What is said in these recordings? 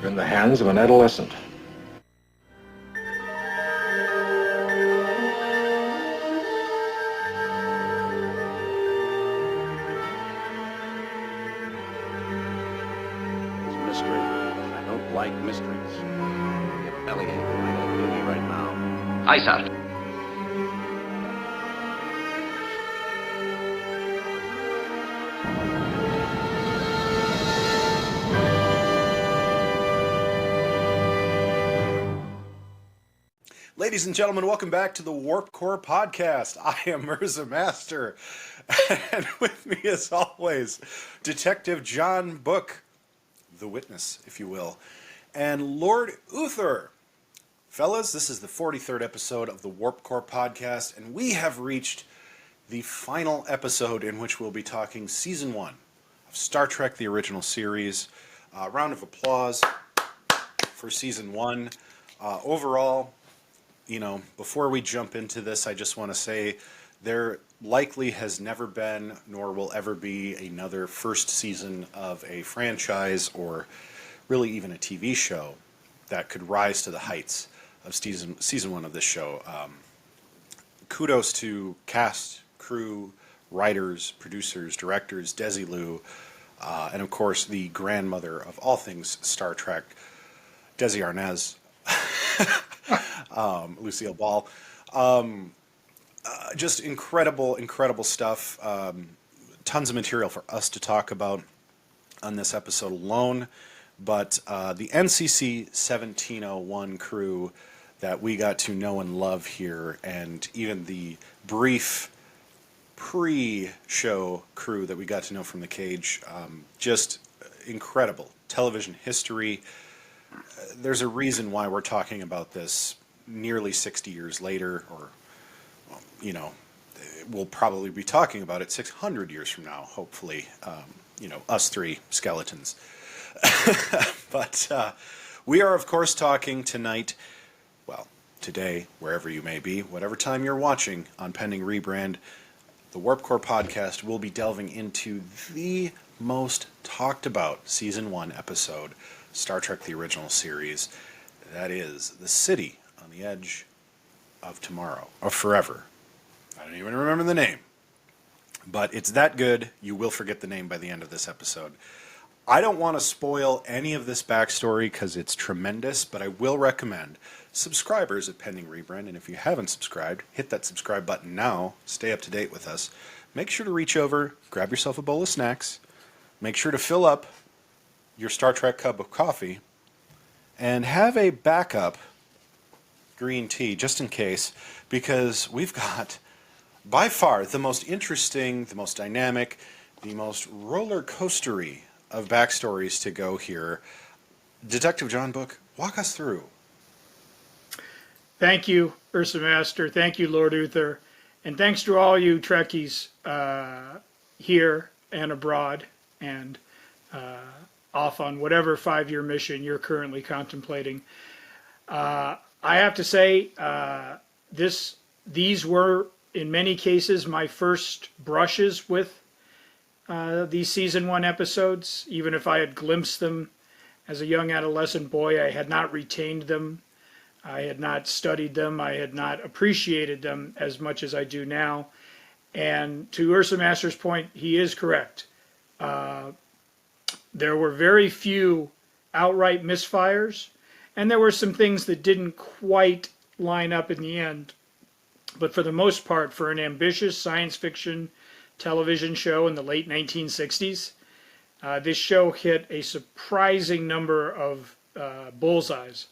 You're in the hands of an adolescent. It's mystery. I don't like mysteries. Your belly ache. I gotta kill you right now. Aye, sir. Ladies and gentlemen, welcome back to the Warp Core Podcast. I am UrzaMaster, and with me as always, Detective John Book, the witness, if you will, and Lord Uther. Fellas, this is the 43rd episode of the Warp Core Podcast, and we have reached the final episode in which we'll be talking Season 1 of Star Trek, the original series. Round of applause for Season 1. Overall, you know, before we jump into this, I just want to say there likely has never been, nor will ever be, another first season of a franchise or really even a TV show that could rise to the heights of season 1 of this show. Kudos to cast, crew, writers, producers, directors, Desilu, and of course the grandmother of all things Star Trek, Desi Arnaz. Lucille Ball. Just incredible stuff. Tons of material for us to talk about on this episode alone. But the NCC 1701 crew that we got to know and love here, and even the brief pre-show crew that we got to know from the cage, just incredible television history. There's a reason why we're talking about this nearly 60 years later, or, you know, we'll probably be talking about it 600 years from now, hopefully, you know, us three skeletons. But we are, of course, talking tonight, well, today, wherever you may be, whatever time you're watching on Pending Rebrand, the Warp Core Podcast will be delving into the most talked about Season 1 episode, Star Trek the original series. That is The City on the Edge of Tomorrow, or Forever. I don't even remember the name. But it's that good, you will forget the name by the end of this episode. I don't want to spoil any of this backstory because it's tremendous, but I will recommend subscribers at Pending Rebrand, and if you haven't subscribed, hit that subscribe button now, stay up to date with us. Make sure to reach over, grab yourself a bowl of snacks, make sure to fill up your Star Trek cup of coffee, and have a backup green tea just in case, because we've got by far the most interesting, the most dynamic, the most roller coastery of backstories to go here. Detective John Book, walk us through. Thank you, UrzaMaster. Thank you, Lord Uther. And thanks to all you Trekkies here and abroad, and off on whatever 5-year mission you're currently contemplating. I have to say, these were, in many cases, my first brushes with these Season 1 episodes. Even if I had glimpsed them as a young adolescent boy, I had not retained them. I had not studied them. I had not appreciated them as much as I do now. And to UrzaMaster's point, he is correct. There were very few outright misfires, and there were some things that didn't quite line up in the end. But for the most part, for an ambitious science fiction television show in the late 1960s, this show hit a surprising number of bullseyes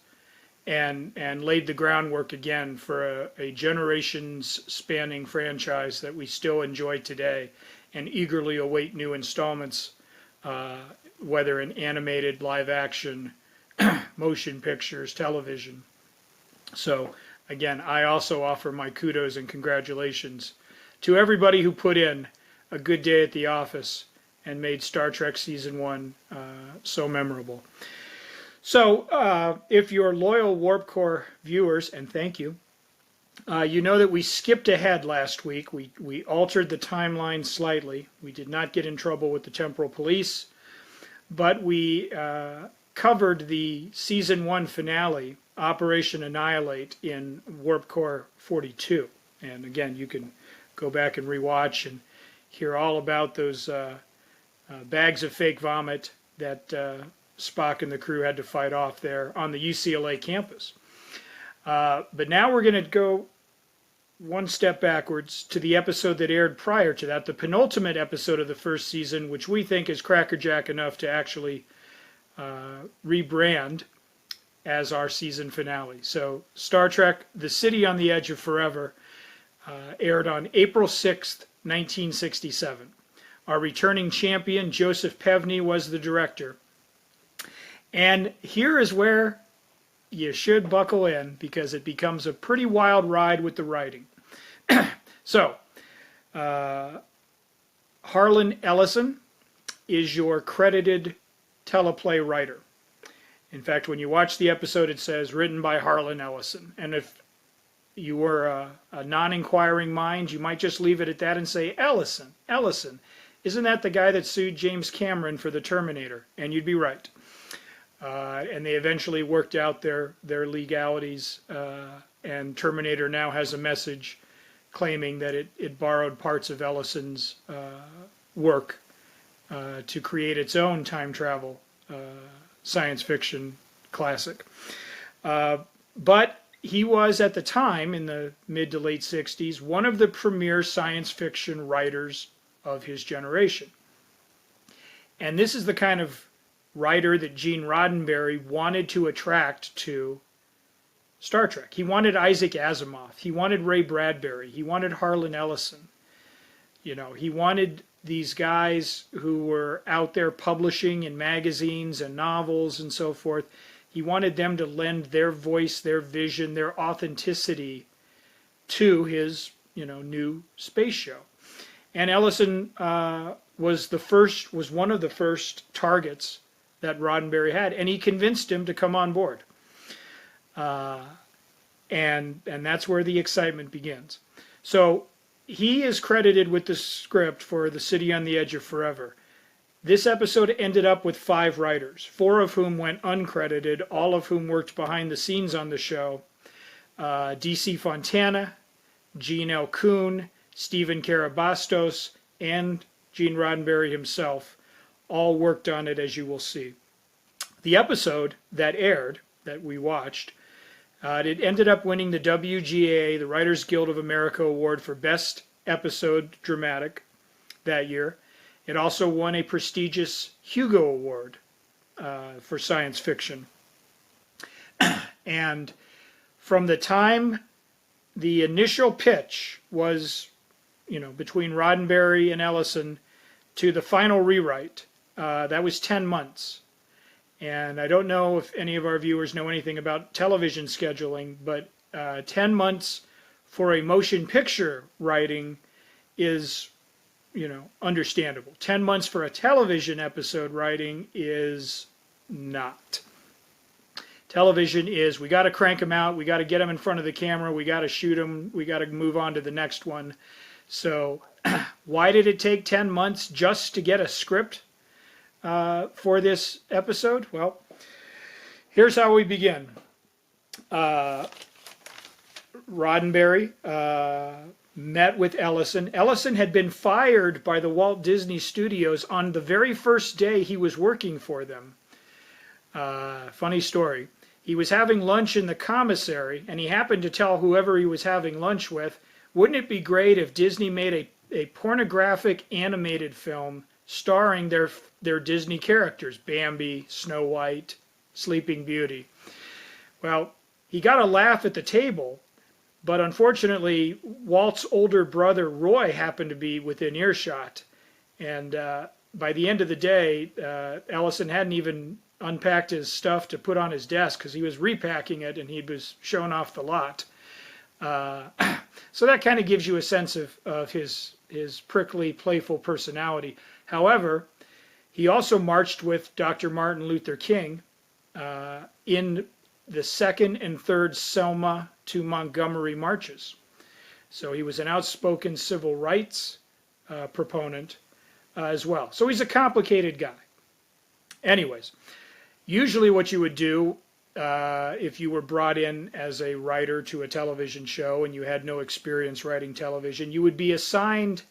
and laid the groundwork again for a generations-spanning franchise that we still enjoy today and eagerly await new installments, whether in animated, live action, motion pictures, television. So again, I also offer my kudos and congratulations to everybody who put in a good day at the office and made Star Trek Season 1 so memorable. So if you're loyal Warp Core viewers, and thank you, you know that we skipped ahead last week. We altered the timeline slightly. We did not get in trouble with the temporal police, but we covered the season 1 finale, Operation Annihilate, in Warp Core 42. And again, you can go back and rewatch and hear all about those bags of fake vomit that Spock and the crew had to fight off there on the UCLA campus. But now we're going to go one step backwards to the episode that aired prior to that, the penultimate episode of the first season, which we think is crackerjack enough to actually rebrand as our season finale. So Star Trek, The City on the Edge of Forever, aired on April 6th, 1967. Our returning champion, Joseph Pevney, was the director. And here is where you should buckle in, because it becomes a pretty wild ride with the writing. So, Harlan Ellison is your credited teleplay writer. In fact, when you watch the episode, it says, written by Harlan Ellison. And if you were a non-inquiring mind, you might just leave it at that and say, Ellison. Isn't that the guy that sued James Cameron for the Terminator? And you'd be right. And they eventually worked out their legalities, and Terminator now has a message claiming that it borrowed parts of Ellison's work to create its own time travel science fiction classic. But he was, at the time, in the mid to late 60s, one of the premier science fiction writers of his generation. And this is the kind of writer that Gene Roddenberry wanted to attract to Star Trek. He wanted Isaac Asimov. He wanted Ray Bradbury. He wanted Harlan Ellison. You know, he wanted these guys who were out there publishing in magazines and novels and so forth. He wanted them to lend their voice, their vision, their authenticity to his, new space show. And Ellison was one of the first targets that Roddenberry had, and he convinced him to come on board. And that's where the excitement begins. So he is credited with the script for The City on the Edge of Forever. This episode ended up with 5 writers, 4 of whom went uncredited, all of whom worked behind the scenes on the show. D.C. Fontana, Gene L. Kuhn, Stephen Karabastos, and Gene Roddenberry himself all worked on it, as you will see. The episode that aired, that we watched, it ended up winning the WGA, the Writers Guild of America Award for Best Episode Dramatic that year. It also won a prestigious Hugo Award for science fiction. And from the time the initial pitch was, between Roddenberry and Ellison to the final rewrite, that was 10 months. And I don't know if any of our viewers know anything about television scheduling, but 10 months for a motion picture writing is, understandable. 10 months for a television episode writing is not. Television is, we got to crank them out, we got to get them in front of the camera, we got to shoot them, we got to move on to the next one. So why did it take 10 months just to get a script for this episode? Well, here's how we begin. Roddenberry met with Ellison. Ellison had been fired by the Walt Disney Studios on the very first day he was working for them. Funny story. He was having lunch in the commissary, and he happened to tell whoever he was having lunch with, wouldn't it be great if Disney made a pornographic animated film starring their Disney characters, Bambi, Snow White, Sleeping Beauty. Well, he got a laugh at the table, but unfortunately, Walt's older brother, Roy, happened to be within earshot. And by the end of the day, Ellison hadn't even unpacked his stuff to put on his desk because he was repacking it and he was showing off the lot. So that kind of gives you a sense of his prickly, playful personality. However, he also marched with Dr. Martin Luther King in the second and third Selma to Montgomery marches. So he was an outspoken civil rights proponent as well. So he's a complicated guy. Anyways, Usually what you would do if you were brought in as a writer to a television show and you had no experience writing television, you would be assigned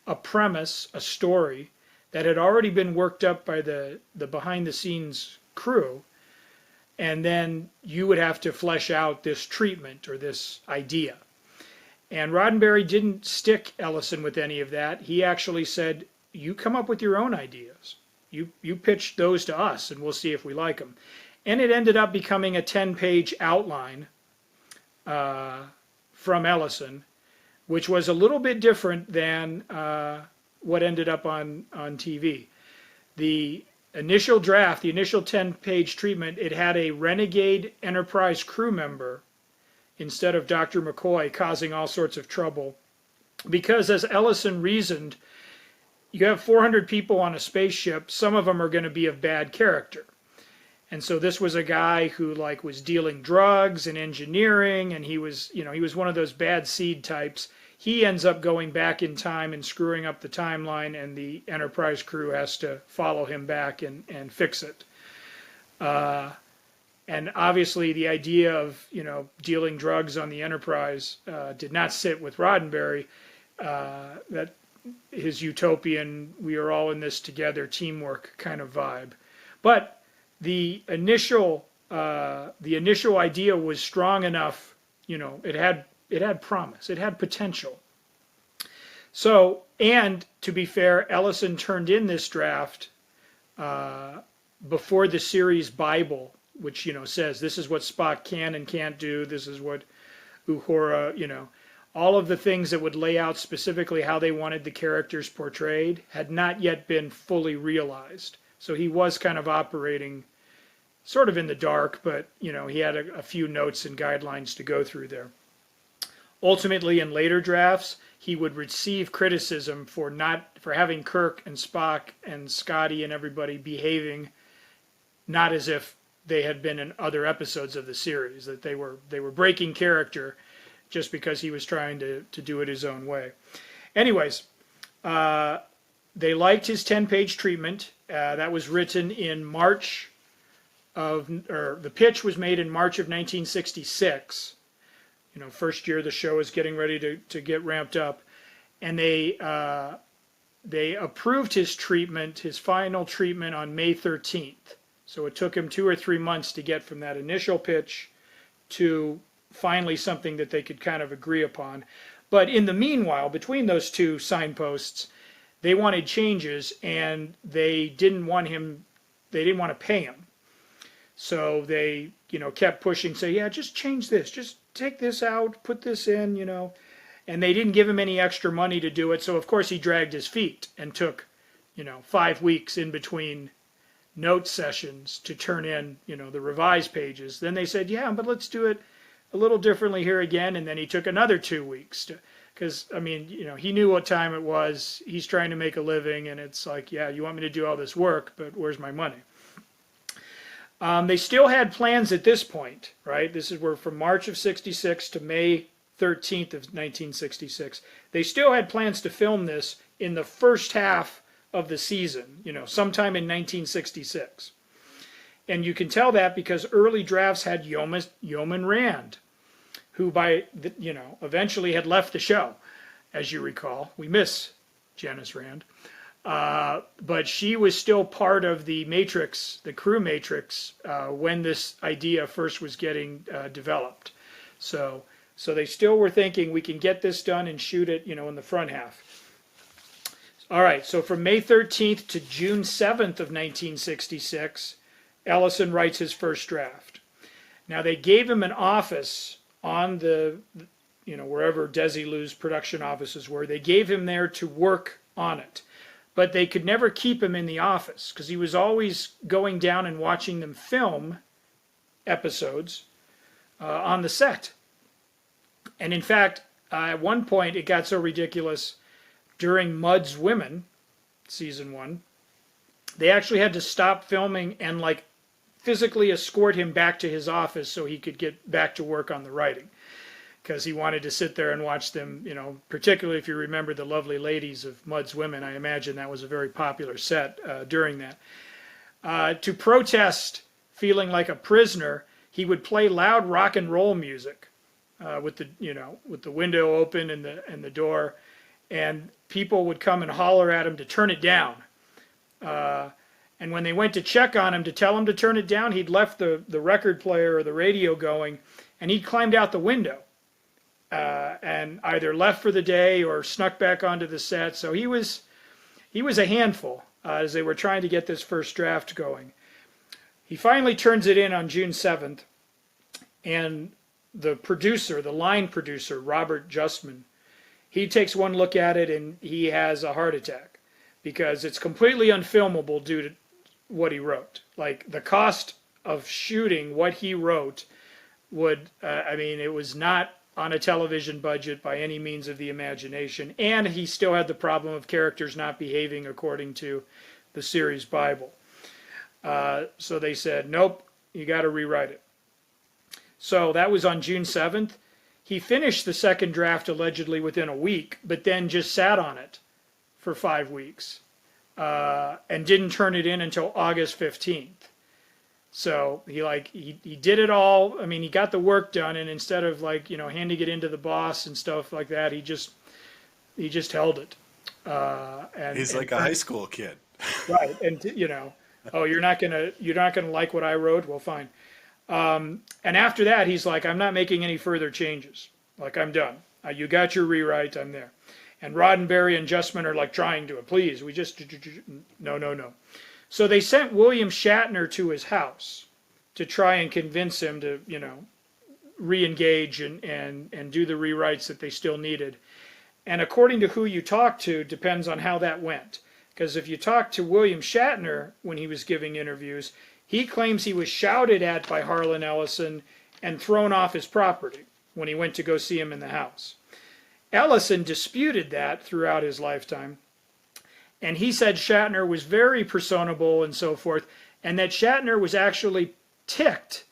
a premise, a story that had already been worked up by the behind the scenes crew, and then you would have to flesh out this treatment or this idea. And Roddenberry didn't stick Ellison with any of that. He actually said, you come up with your own ideas. You pitch those to us and we'll see if we like them. And it ended up becoming a 10-page outline from Ellison, which was a little bit different than what ended up on TV. The initial draft, the initial 10-page treatment, it had a renegade Enterprise crew member instead of Dr. McCoy, causing all sorts of trouble. Because as Ellison reasoned, you have 400 people on a spaceship, some of them are going to be of bad character. And so this was a guy who was dealing drugs and engineering, and he was one of those bad seed types. He ends up going back in time and screwing up the timeline, and the Enterprise crew has to follow him back and fix it. And obviously the idea of dealing drugs on the Enterprise did not sit with Roddenberry. That his utopian, we are all in this together, teamwork kind of vibe. But the initial idea was strong enough. It had promise, it had potential. So, and to be fair, Ellison turned in this draft before the series Bible, which says this is what Spock can and can't do, this is what Uhura, all of the things that would lay out specifically how they wanted the characters portrayed had not yet been fully realized. So he was kind of operating sort of in the dark, but he had a few notes and guidelines to go through there. Ultimately, in later drafts, he would receive criticism for having Kirk and Spock and Scotty and everybody behaving not as if they had been in other episodes of the series, that they were breaking character just because he was trying to do it his own way. Anyways, they liked his 10-page treatment. That was written in the pitch was made in March of 1966. First year the show is getting ready to get ramped up. And they approved his treatment, his final treatment, on May 13th. So it took him 2 or 3 months to get from that initial pitch to finally something that they could kind of agree upon. But in the meanwhile, between those two signposts, they wanted changes, and they didn't want to pay him. So they, kept pushing, say, yeah, just change this, just take this out, put this in, and they didn't give him any extra money to do it. So of course he dragged his feet and took, 5 weeks in between note sessions to turn in, the revised pages. Then they said, yeah, but let's do it a little differently here again. And then he took another 2 weeks because, he knew what time it was. He's trying to make a living, and it's like, yeah, you want me to do all this work, but where's my money? They still had plans at this point, right? We're from March of 66 to May 13th of 1966. They still had plans to film this in the first half of the season, sometime in 1966. And you can tell that because early drafts had Yeoman Rand, who eventually had left the show, as you recall. We miss Janice Rand. But she was still part of the Matrix, the crew Matrix, when this idea first was getting developed. So they still were thinking we can get this done and shoot it, in the front half. All right, so from May 13th to June 7th of 1966, Ellison writes his first draft. Now they gave him an office on the, wherever Desilu's production offices were. They gave him there to work on it. But they could never keep him in the office because he was always going down and watching them film episodes on the set. And in fact, at one point it got so ridiculous, during Mudd's Women, season 1, they actually had to stop filming and physically escort him back to his office so he could get back to work on the writing. Because he wanted to sit there and watch them, particularly if you remember the lovely ladies of Mudd's Women. I imagine that was a very popular set during that. To protest feeling like a prisoner, he would play loud rock and roll music with the window open and the door, and people would come and holler at him to turn it down. And when they went to check on him to tell him to turn it down, he'd left the record player or the radio going, and he'd climbed out the window and either left for the day or snuck back onto the set. So he was a handful as they were trying to get this first draft going. He finally turns it in on June 7th, and the line producer, Robert Justman, he takes one look at it and he has a heart attack because it's completely unfilmable due to what he wrote. Like, the cost of shooting what he wrote it was not on a television budget by any means of the imagination, and he still had the problem of characters not behaving according to the series Bible. So they said, nope, you got to rewrite it. So that was on June 7th. He finished the second draft allegedly within a week, but then just sat on it for 5 weeks and didn't turn it in until August 15th. So he did it all. I mean, he got the work done, and instead of handing it into the boss and stuff like that, he just held it. He's like a high school kid, right? And oh, you're not gonna like what I wrote? Well, fine. And after that, he's like, I'm not making any further changes. Like, I'm done. You got your rewrite. I'm there. And Roddenberry and Justman are like trying to, please, we just, no. So they sent William Shatner to his house to try and convince him to, re-engage and do the rewrites that they still needed. And according to who you talk to, depends on how that went. Because if you talk to William Shatner when he was giving interviews, he claims he was shouted at by Harlan Ellison and thrown off his property when he went to go see him in the house. Ellison disputed that throughout his lifetime, and he said Shatner was very personable and so forth, and that Shatner was actually ticked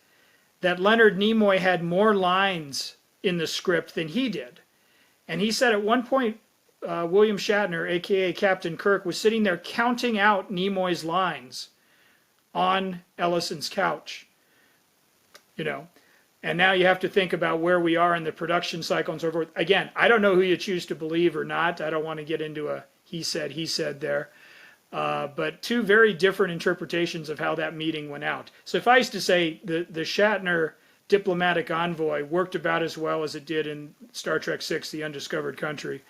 that Leonard Nimoy had more lines in the script than he did. And he said at one point, William Shatner, a.k.a. Captain Kirk, was sitting there counting out Nimoy's lines on Ellison's couch, and now you have to think about where we are in the production cycle and so forth. Again, I don't know who you choose to believe or not. I don't want to get into a he said there, but two very different interpretations of how that meeting went out. Suffice to say, the Shatner diplomatic envoy worked about as well as it did in Star Trek VI, The Undiscovered Country.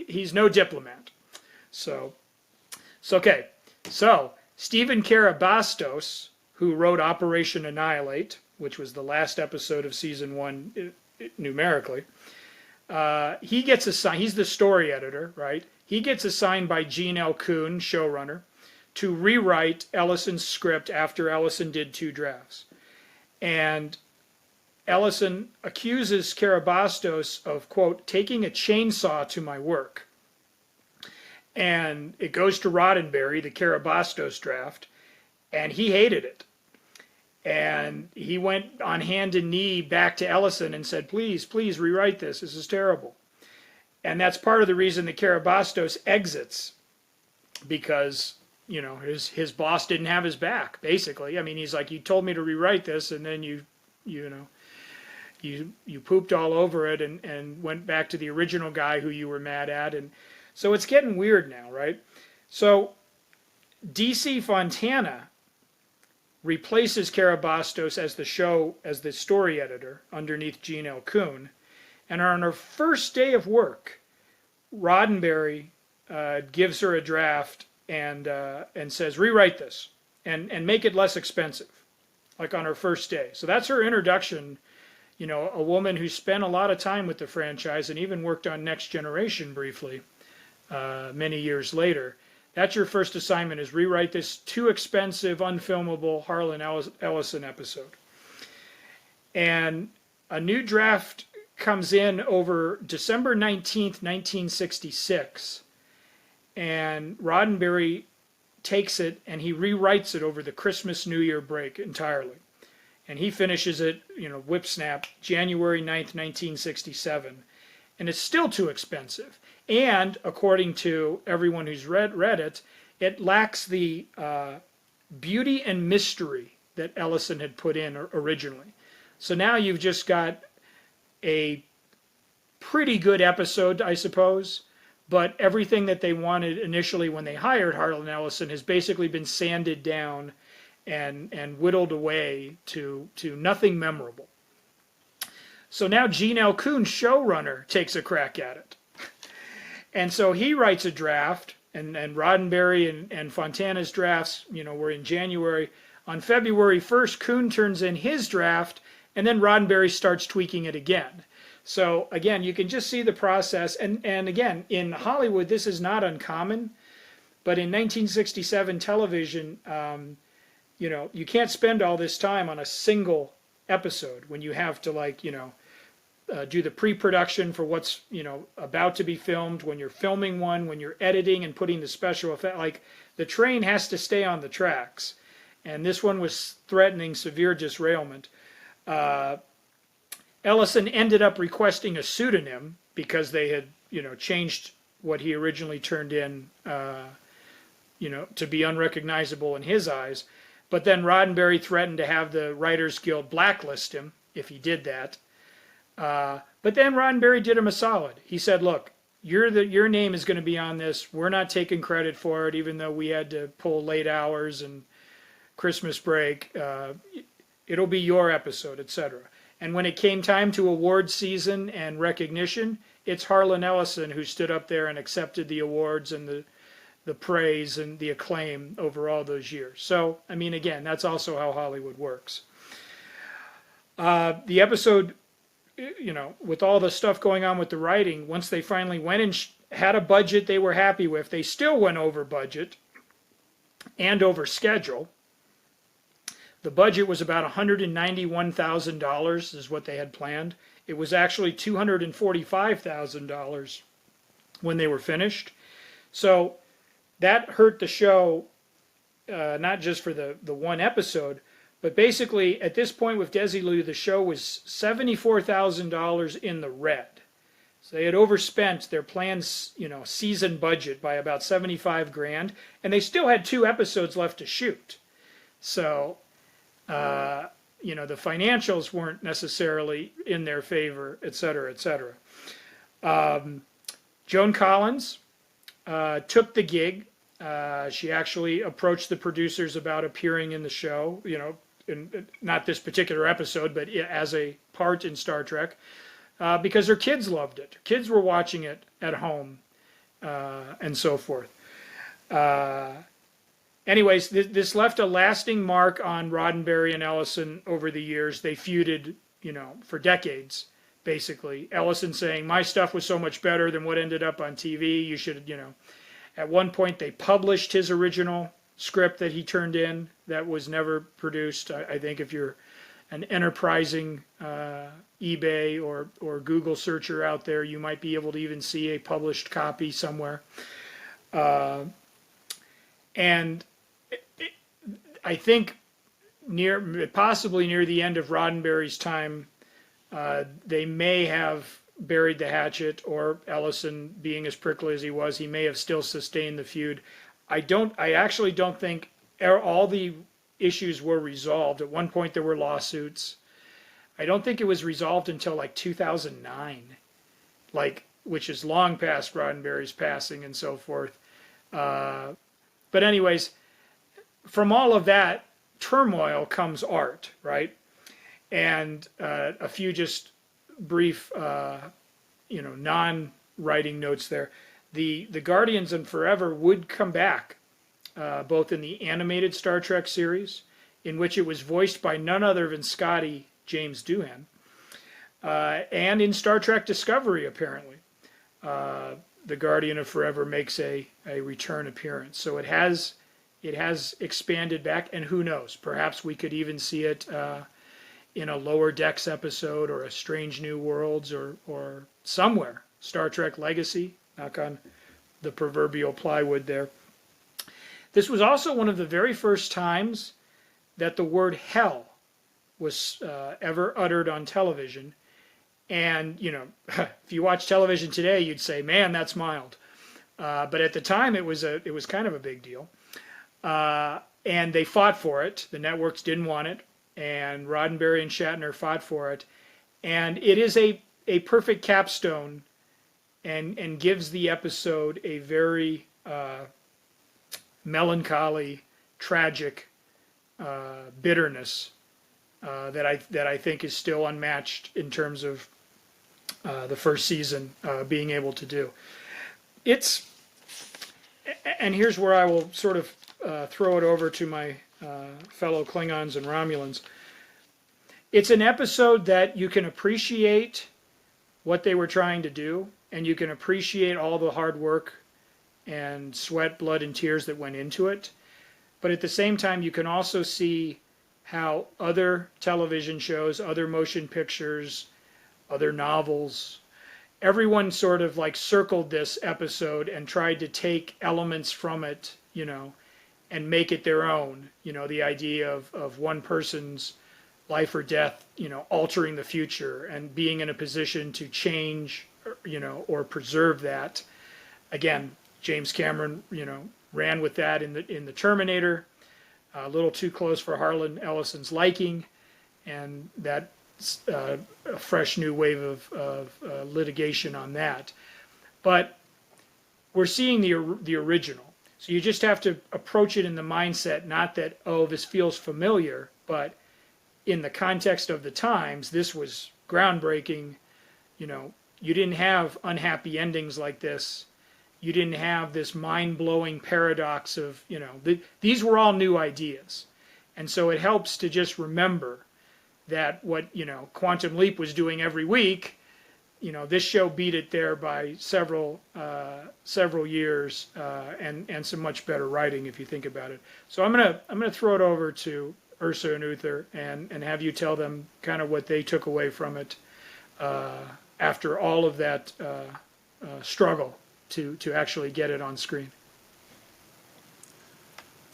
He's no diplomat. So Stephen Karabastos, who wrote Operation Annihilate, which was the last episode of season 1 numerically, he gets assigned, he's the story editor, right? He gets assigned by Gene L. Kuhn, showrunner, to rewrite Ellison's script after Ellison did 2 drafts. And Ellison accuses Karabastos of, quote, taking a chainsaw to my work. And it goes to Roddenberry, the Karabastos draft, and he hated it. And he went on hand and knee back to Ellison and said, please rewrite this. This is terrible. And that's part of the reason that Karabastos exits, because, his boss didn't have his back, basically. I mean, he's like, you told me to rewrite this, and then you pooped all over it and went back to the original guy who you were mad at. And so it's getting weird now, right? So DC Fontana replaces Karabastos as the story editor underneath Gene L. Kuhn. And on her first day of work, Roddenberry gives her a draft and says, rewrite this and make it less expensive, like on her first day. So that's her introduction. A woman who spent a lot of time with the franchise and even worked on Next Generation briefly many years later. That's your first assignment, is rewrite this too expensive, unfilmable Harlan Ellison episode. And a new draft comes in over December 19th, 1966. And Roddenberry takes it and he rewrites it over the Christmas-New Year break entirely. And he finishes it, whip snap, January 9th, 1967. And it's still too expensive. And according to everyone who's read it, it lacks the beauty and mystery that Ellison had put in originally. So now you've just got a pretty good episode, I suppose, but everything that they wanted initially when they hired Harlan Ellison has basically been sanded down and whittled away to nothing memorable. So now Gene L. Coon, showrunner, takes a crack at it. And so he writes a draft, and Roddenberry and Fontana's drafts, were in January. On February 1st, Coon turns in his draft, and then Roddenberry starts tweaking it again. So again, you can just see the process. And again, in Hollywood, this is not uncommon. But in 1967 television, you can't spend all this time on a single episode when you have to do the pre-production for what's about to be filmed, when you're filming one, when you're editing and putting the special effect. Like, the train has to stay on the tracks, and this one was threatening severe derailment. Ellison ended up requesting a pseudonym because they had changed what he originally turned in to be unrecognizable in his eyes. But then Roddenberry threatened to have the Writers Guild blacklist him if he did that. But then Roddenberry did him a solid. He said, look, your name is going to be on this. We're not taking credit for it, even though we had to pull late hours and Christmas break. It'll be your episode, etc. And when it came time to award season and recognition, it's Harlan Ellison who stood up there and accepted the awards and the praise and the acclaim over all those years. So, I mean, again, that's also how Hollywood works. The episode, with all the stuff going on with the writing, once they finally went and had a budget they were happy with, they still went over budget and over schedule. The budget was about $191,000 is what they had planned. It was actually $245,000 when they were finished. So that hurt the show, not just for the one episode, but basically at this point with Desilu, the show was $74,000 in the red. So they had overspent their planned, season budget by about $75,000, and they still had 2 episodes left to shoot. So, the financials weren't necessarily in their favor, et cetera, et cetera. Joan Collins took the gig. She actually approached the producers about appearing in the show, in not this particular episode, but as a part in Star Trek, because her kids loved it. Kids were watching it at home, and so forth. Anyways, this left a lasting mark on Roddenberry and Ellison over the years. They feuded, for decades, basically. Ellison saying, my stuff was so much better than what ended up on TV. You should, At one point, they published his original script that he turned in that was never produced. I think if you're an enterprising eBay or Google searcher out there, you might be able to even see a published copy somewhere. And I think possibly near the end of Roddenberry's time, they may have buried the hatchet, or Ellison, being as prickly as he was, he may have still sustained the feud. I actually don't think all the issues were resolved. At one point there were lawsuits. I don't think it was resolved until like 2009, which is long past Roddenberry's passing and so forth. But anyways, from all of that turmoil comes art, right? And a few just brief, non-writing notes there. The Guardians and Forever would come back, both in the animated Star Trek series, in which it was voiced by none other than Scotty James Doohan, and in Star Trek Discovery, apparently. The Guardian of Forever makes a return appearance. So it has expanded back, and who knows, perhaps we could even see it in a Lower Decks episode, or a Strange New Worlds, or somewhere. Star Trek Legacy, knock on the proverbial plywood there. This was also one of the very first times that the word hell was ever uttered on television. And, if you watch television today, you'd say, man, that's mild. But at the time, it was kind of a big deal. And they fought for it. The networks didn't want it, and Roddenberry and Shatner fought for it. And it is a perfect capstone, and gives the episode a very melancholy, tragic bitterness that I think is still unmatched in terms of the first season being able to do. And here's where I will sort of throw it over to my fellow Klingons and Romulans. It's an episode that you can appreciate what they were trying to do, and you can appreciate all the hard work and sweat, blood, and tears that went into it. But at the same time, you can also see how other television shows, other motion pictures, other novels, everyone sort of like circled this episode and tried to take elements from it, and make it their own. The idea of one person's life or death, altering the future and being in a position to change, or preserve that. Again, James Cameron, ran with that in the Terminator, a little too close for Harlan Ellison's liking, and that a fresh new wave of litigation on that. But we're seeing the original. So you just have to approach it in the mindset, not that, oh, this feels familiar, but in the context of the times, this was groundbreaking. You didn't have unhappy endings like this. You didn't have this mind-blowing paradox of, these were all new ideas. And so it helps to just remember that what, Quantum Leap was doing every week, this show beat it there by several years, and some much better writing if you think about it. So I'm gonna throw it over to Urza and Uther and have you tell them kind of what they took away from it after all of that struggle to actually get it on screen.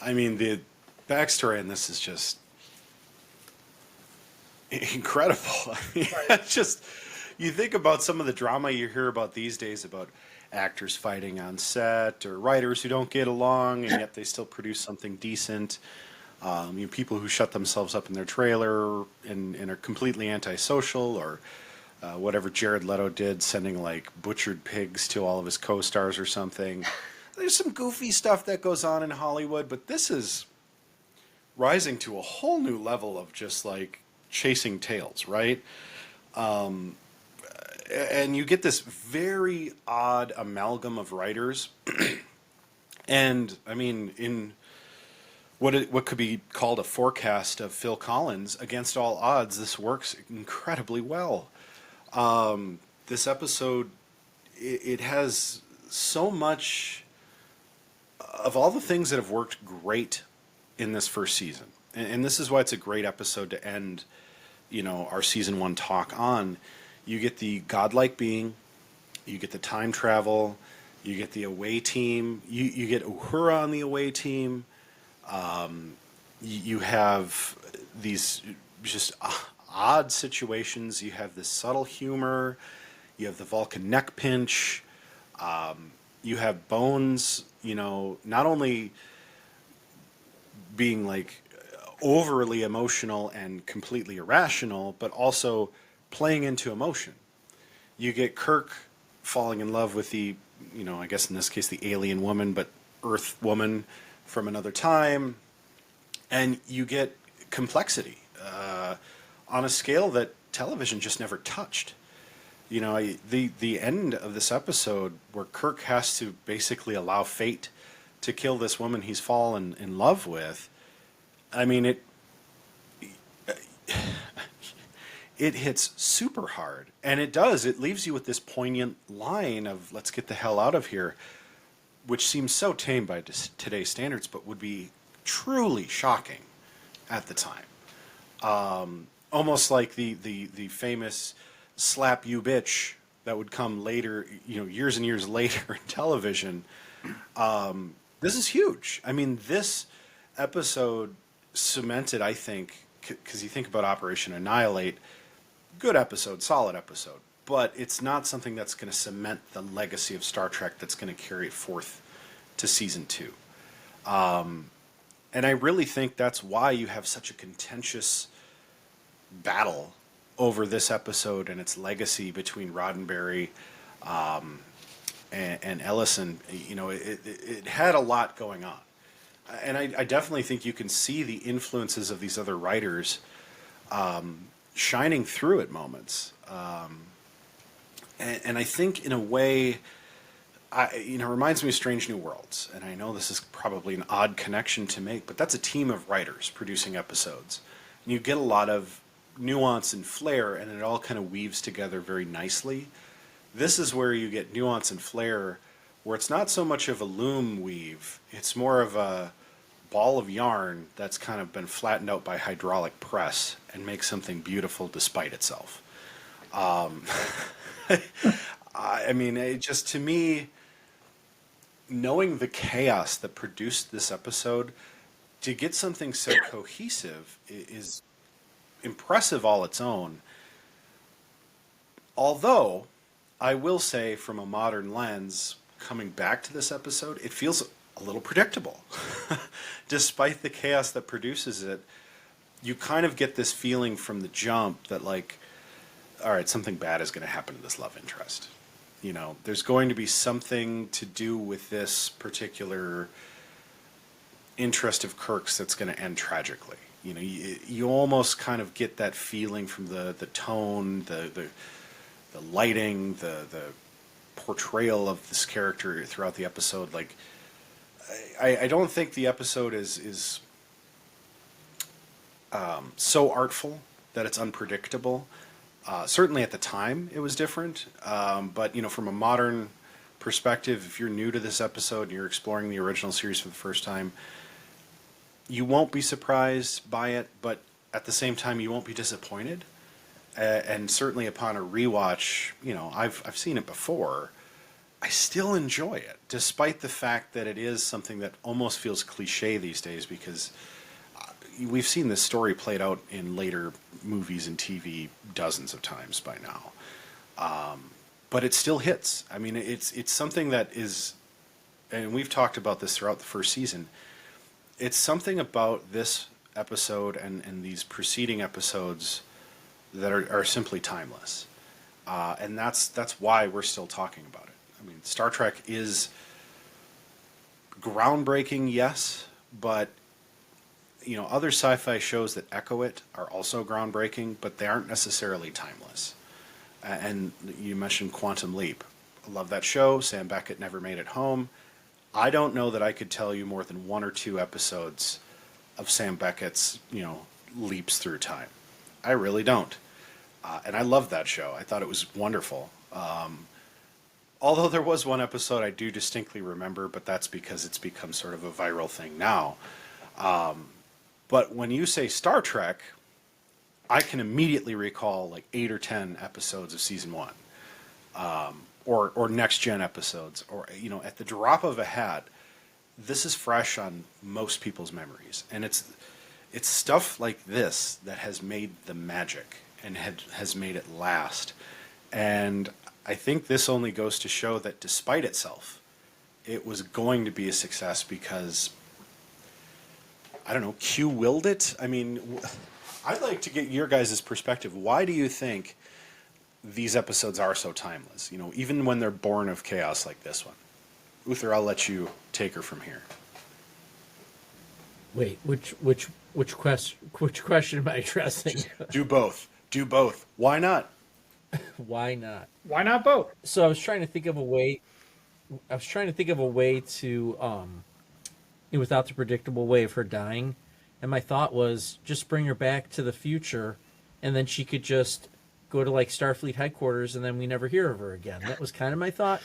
I mean, the backstory in this is just incredible. I mean, it's just, you think about some of the drama you hear about these days about actors fighting on set or writers who don't get along and yet they still produce something decent. People who shut themselves up in their trailer and are completely antisocial, or whatever Jared Leto did, sending like butchered pigs to all of his co-stars or something. There's some goofy stuff that goes on in Hollywood, but this is rising to a whole new level of just like chasing tails, right? And you get this very odd amalgam of writers. And I mean, in what could be called a forecast of Phil Collins, against all odds, this works incredibly well. This episode, it has so much of all the things that have worked great in this first season. And this is why it's a great episode to end, our season 1 talk on. You get the godlike being, you get the time travel, you get the away team, you get Uhura on the away team. You have these just odd situations. You have this subtle humor. You have the Vulcan neck pinch. You have Bones, not only being like overly emotional and completely irrational, but also playing into emotion. You get Kirk falling in love with the, I guess in this case the alien woman, but Earth woman from another time, and you get complexity on a scale that television just never touched. The end of this episode where Kirk has to basically allow fate to kill this woman he's fallen in love with. I mean, it hits super hard, and it leaves you with this poignant line of "let's get the hell out of here," which seems so tame by today's standards, but would be truly shocking at the time. Almost like the famous "slap you bitch" that would come later, years and years later in television. This is huge. I mean, this episode cemented, I think, because you think about Operation Annihilate, good episode, solid episode, but it's not something that's going to cement the legacy of Star Trek that's going to carry it forth to season 2. And I really think that's why you have such a contentious battle over this episode and its legacy between Roddenberry and Ellison. You know, it had a lot going on. And I definitely think you can see the influences of these other writers shining through at moments. And I think in a way, it reminds me of Strange New Worlds. And I know this is probably an odd connection to make, but that's a team of writers producing episodes. And you get a lot of nuance and flair, and it all kind of weaves together very nicely. This is where you get nuance and flair, where it's not so much of a loom weave, it's more of a ball of yarn that's kind of been flattened out by hydraulic press and makes something beautiful despite itself. I mean, it just, to me, knowing the chaos that produced this episode, to get something so cohesive is impressive all its own. Although, I will say, from a modern lens, coming back to this episode, it feels a little predictable. Despite the chaos that produces it, you kind of get this feeling from the jump that, like, all right, something bad is going to happen to this love interest. You know, there's going to be something to do with this particular interest of Kirk's that's going to end tragically. You know, you almost kind of get that feeling from the tone, the lighting, the portrayal of this character throughout the episode. Like, I don't think the episode is so artful that it's unpredictable. Certainly at the time it was different, but from a modern perspective, if you're new to this episode and you're exploring the original series for the first time, you won't be surprised by it, but at the same time you won't be disappointed. And certainly upon a rewatch, I've seen it before, I still enjoy it, despite the fact that it is something that almost feels cliche these days, because we've seen this story played out in later movies and TV dozens of times by now. But it still hits. I mean, it's something that is, and we've talked about this throughout the first season, it's something about this episode and these preceding episodes that are simply timeless. And that's why we're still talking about it. I mean, Star Trek is groundbreaking, yes, but other sci-fi shows that echo it are also groundbreaking, but they aren't necessarily timeless. And you mentioned Quantum Leap. I love that show. Sam Beckett never made it home. I don't know that I could tell you more than one or two episodes of Sam Beckett's, leaps through time. I really don't. And I loved that show. I thought it was wonderful. Although there was one episode I do distinctly remember, but that's because it's become sort of a viral thing now. But when you say Star Trek, I can immediately recall like 8 or 10 episodes of season 1, or next gen episodes, or at the drop of a hat. This is fresh on most people's memories, and it's stuff like this that has made the magic and has made it last. And I think this only goes to show that despite itself, it was going to be a success because, I don't know, Q willed it. I mean, I'd like to get your guys' perspective. Why do you think these episodes are so timeless? Even when they're born of chaos like this one. Uther, I'll let you take her from here. Wait, which question am I addressing? Do both. Do both. Why not? Why not? Why not both? So I was trying to think of a way. To, without the predictable way of her dying, and my thought was just bring her back to the future, and then she could just go to like Starfleet headquarters, and then we never hear of her again. That was kind of my thought.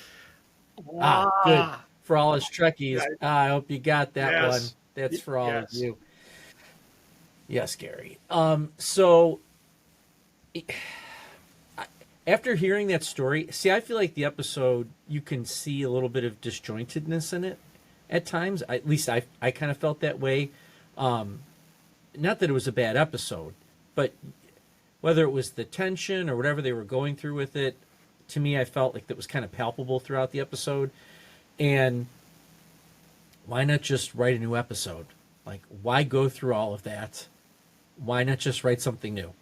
Good for all us Trekkies. I hope you got that one. That's for all of you. Yes, Gary. So after hearing that story, I feel like the episode, you can see a little bit of disjointedness in it at times. At least I kind of felt that way. Not that it was a bad episode, but whether it was the tension or whatever they were going through with it, to me, I felt like that was kind of palpable throughout the episode. And why not just write a new episode? Like, why go through all of that? Why not just write something new?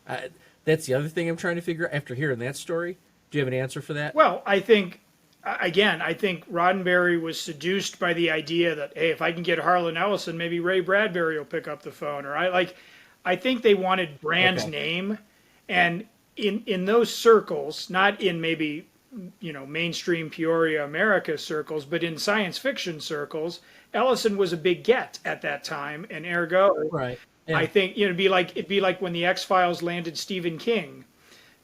That's the other thing I'm trying to figure out after hearing that story. Do you have an answer for that? Well, I think, again, I think Roddenberry was seduced by the idea that, hey, if I can get Harlan Ellison, maybe Ray Bradbury will pick up the phone. Or I think they wanted Brand's Okay. name, and in those circles, not in maybe mainstream Peoria America circles, but in science fiction circles, Ellison was a big get at that time, and ergo, Right. Yeah. I think it'd be like when the X-Files landed Stephen King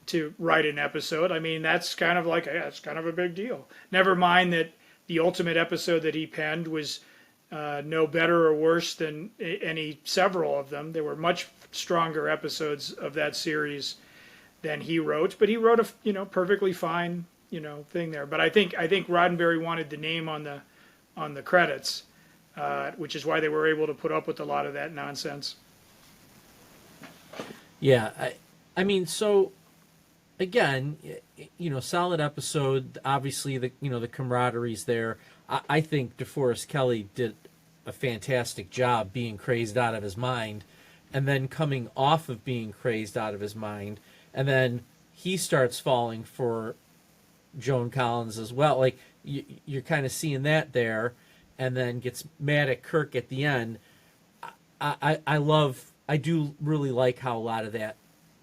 to write an episode. I mean, that's kind of a big deal. Never mind that the ultimate episode that he penned was no better or worse than several of them. There were much stronger episodes of that series than he wrote, but he wrote a perfectly fine thing there. But I think Roddenberry wanted the name on the credits, which is why they were able to put up with a lot of that nonsense. Yeah. I mean, so again, solid episode. Obviously, the camaraderie's there. I think DeForest Kelley did a fantastic job being crazed out of his mind, and then coming off of being crazed out of his mind, and then he starts falling for Joan Collins as well. Like you're kind of seeing that there, and then gets mad at Kirk at the end. I do really like how a lot of that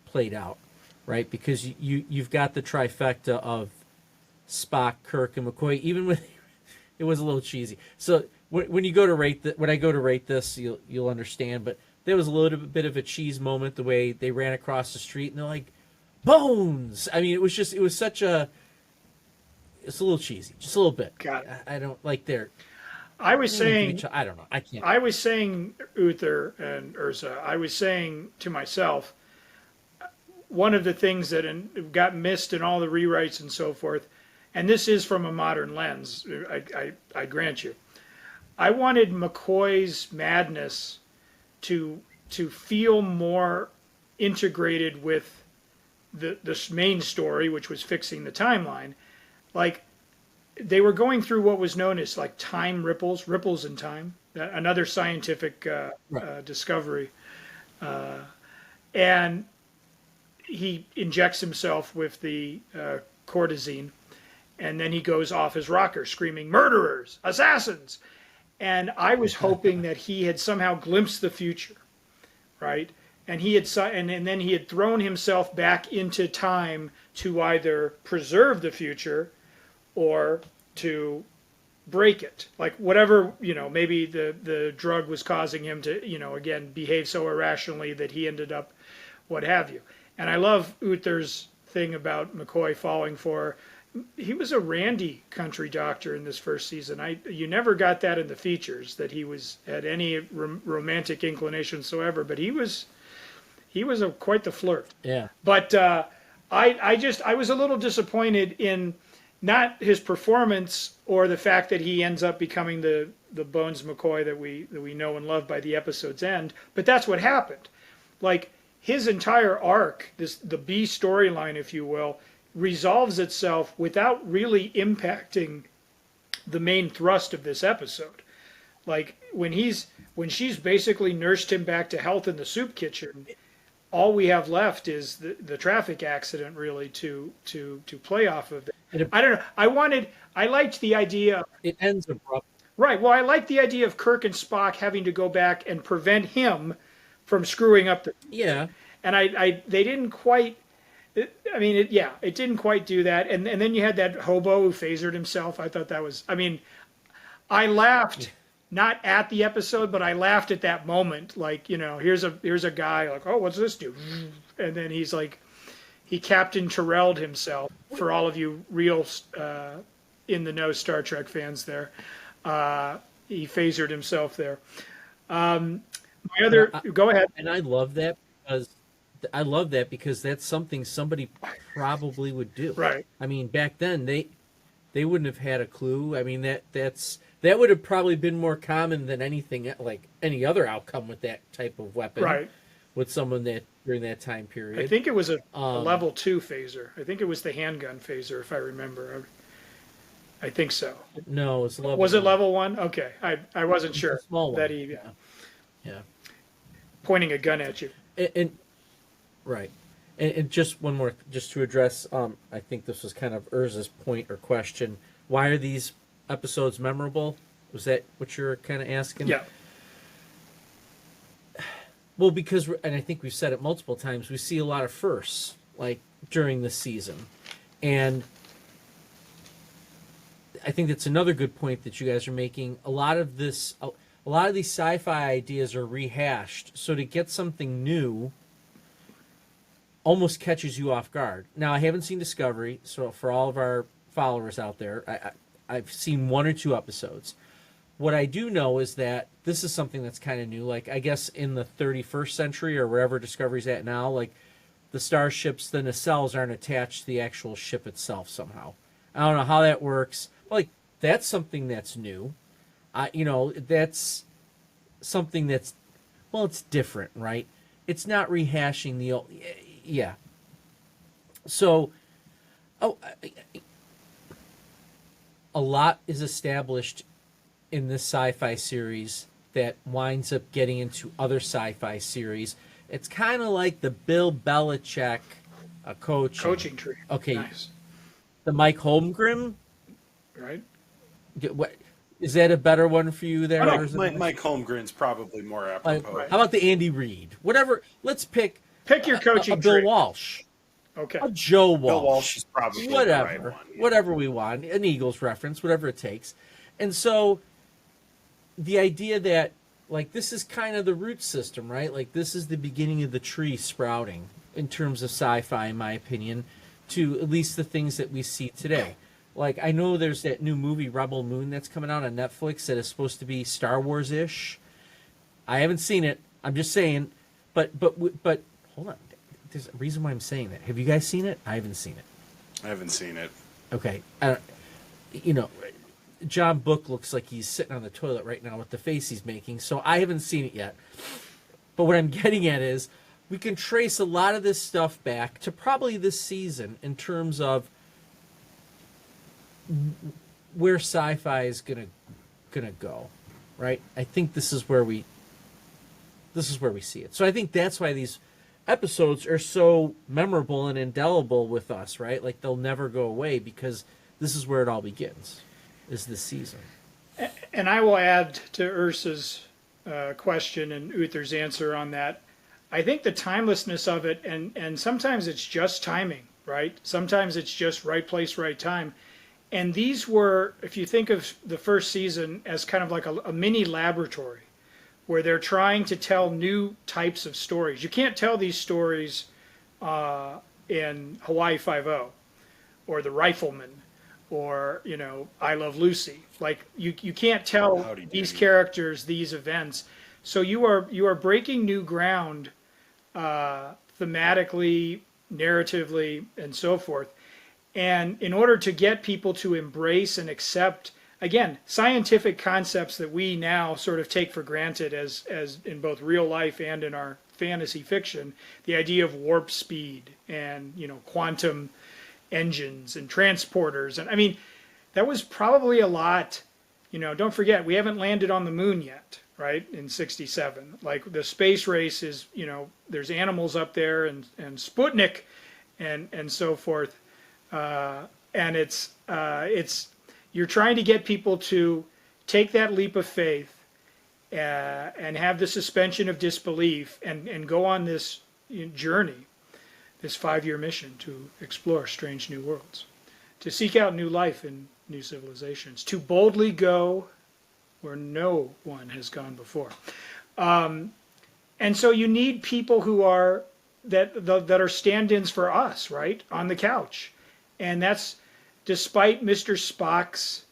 played out, right? Because you've got the trifecta of Spock, Kirk, and McCoy. Even when it was a little cheesy. So when I go to rate this, you'll understand. But there was a little bit of a cheese moment the way they ran across the street and they're like, bones. I mean, it was it's a little cheesy, just a little bit. Got it. I don't like their. I was saying, I don't know. I can't. I was saying, Uther and Urza, I was saying to myself, one of the things that got missed in all the rewrites and so forth, and this is from a modern lens, I grant you. I wanted McCoy's madness to feel more integrated with the main story, which was fixing the timeline. Like, they were going through what was known as like time ripples in time, another scientific discovery. And he injects himself with the cortisone, and then he goes off his rocker screaming, murderers, assassins. And I was hoping that he had somehow glimpsed the future, right? And then he had thrown himself back into time to either preserve the future or to break it. Like whatever, maybe the drug was causing him to, again, behave so irrationally that he ended up what have you. And I love Uther's thing about McCoy falling for. He was a randy country doctor in this first season. You never got that in the features that he had any romantic inclination whatsoever. But he was quite the flirt. Yeah. But I was a little disappointed in not his performance or the fact that he ends up becoming the Bones McCoy that we know and love by the episode's end. But that's what happened. Like his entire arc, the B storyline, if you will, resolves itself without really impacting the main thrust of this episode. Like when she's basically nursed him back to health in the soup kitchen, all we have left is the traffic accident really to play off of. I don't know. I liked the idea. It ends abruptly. Right. Well, I liked the idea of Kirk and Spock having to go back and prevent him from screwing up the. Yeah. And they didn't quite. I mean, it didn't quite do that. And then you had that hobo who phasered himself. I thought that was. I mean, I laughed. Not at the episode, but I laughed at that moment. Like, here's a guy like, oh, what's this do? And then he's like, he Captain Terrell'd himself. For all of you real in the know Star Trek fans, there, he phasered himself there. Go ahead. And I love that because that's something somebody probably would do. Right. I mean, back then they wouldn't have had a clue. I mean, that would have probably been more common than anything, like any other outcome with that type of weapon. Right. With someone that during that time period. I think it was a level 2 phaser. I think it was the handgun phaser, if I remember. I think so. No, it's level. Was it level 1? Okay, I wasn't sure. A small one. That he. Yeah. pointing a gun at you. And right. And just one more, just to address, I think this was kind of Urza's point or question. Why are these episodes memorable? Was that what you're kind of asking? Yeah. Well, because, and I think we've said it multiple times, we see a lot of firsts, like, during the season. And I think that's another good point that you guys are making. A lot of these sci-fi ideas are rehashed. So to get something new almost catches you off guard. Now, I haven't seen Discovery, so for all of our followers out there, I've seen 1 or 2 episodes. What I do know is that this is something that's kind of new. Like, I guess in the 31st century or wherever Discovery's at now, like, the starships, the nacelles aren't attached to the actual ship itself somehow. I don't know how that works. Like, that's something that's new. That's something that's, well, it's different, right? It's not rehashing the old, yeah. So, a lot is established in this sci-fi series that winds up getting into other sci-fi series. It's kind of like the Bill Belichick coaching Tree. Okay, Nice. the Mike Holmgren. Right. What is that a better one for you there? Or is it Mike Holmgren's probably more apropos. how about the Andy Reid? Whatever. Let's pick Pick your coaching a Bill tree. Walsh, Okay. a Joe Walsh. Bill Walsh is probably whatever, the right one. Yeah. whatever we want, an Eagles reference, whatever it takes. And so, the idea that like this is kind of the root system, right? Like this is the beginning of the tree sprouting in terms of sci-fi, in my opinion, to at least the things that we see today. Like I know there's that new movie Rebel Moon that's coming out on Netflix that is supposed to be Star Wars-ish. I haven't seen it. I'm just saying, but hold on. There's a reason why I'm saying that. Have you guys seen it? I haven't seen it. I haven't seen it. Okay. John Book looks like he's sitting on the toilet right now with the face he's making, so I haven't seen it yet. But what I'm getting at is we can trace a lot of this stuff back to probably this season in terms of where sci-fi is gonna go, right? I think this is where we see it. So I think that's why these episodes are so memorable and indelible with us, right? Like they'll never go away because this is where it all begins, is this season. And I will add to Ursa's question and Uther's answer on that. I think the timelessness of it, and sometimes it's just timing, right? Sometimes it's just right place, right time. And these were, if you think of the first season as kind of like a mini laboratory where they're trying to tell new types of stories. You can't tell these stories in Hawaii Five-0 or The Rifleman or, I Love Lucy. Like, you can't tell these characters these events. So you are breaking new ground thematically, narratively, and so forth. And in order to get people to embrace and accept, again, scientific concepts that we now sort of take for granted as in both real life and in our fantasy fiction, the idea of warp speed and, quantum engines and transporters. And I mean, that was probably a lot, don't forget, we haven't landed on the moon yet, right? In 1967. Like the space race is, there's animals up there and Sputnik and so forth. And it's you're trying to get people to take that leap of faith and have the suspension of disbelief and go on this journey, this 5-year mission to explore strange new worlds, to seek out new life in new civilizations, to boldly go where no one has gone before. And so you need people who are that are stand-ins for us, right, on the couch. And that's despite Mr. Spock's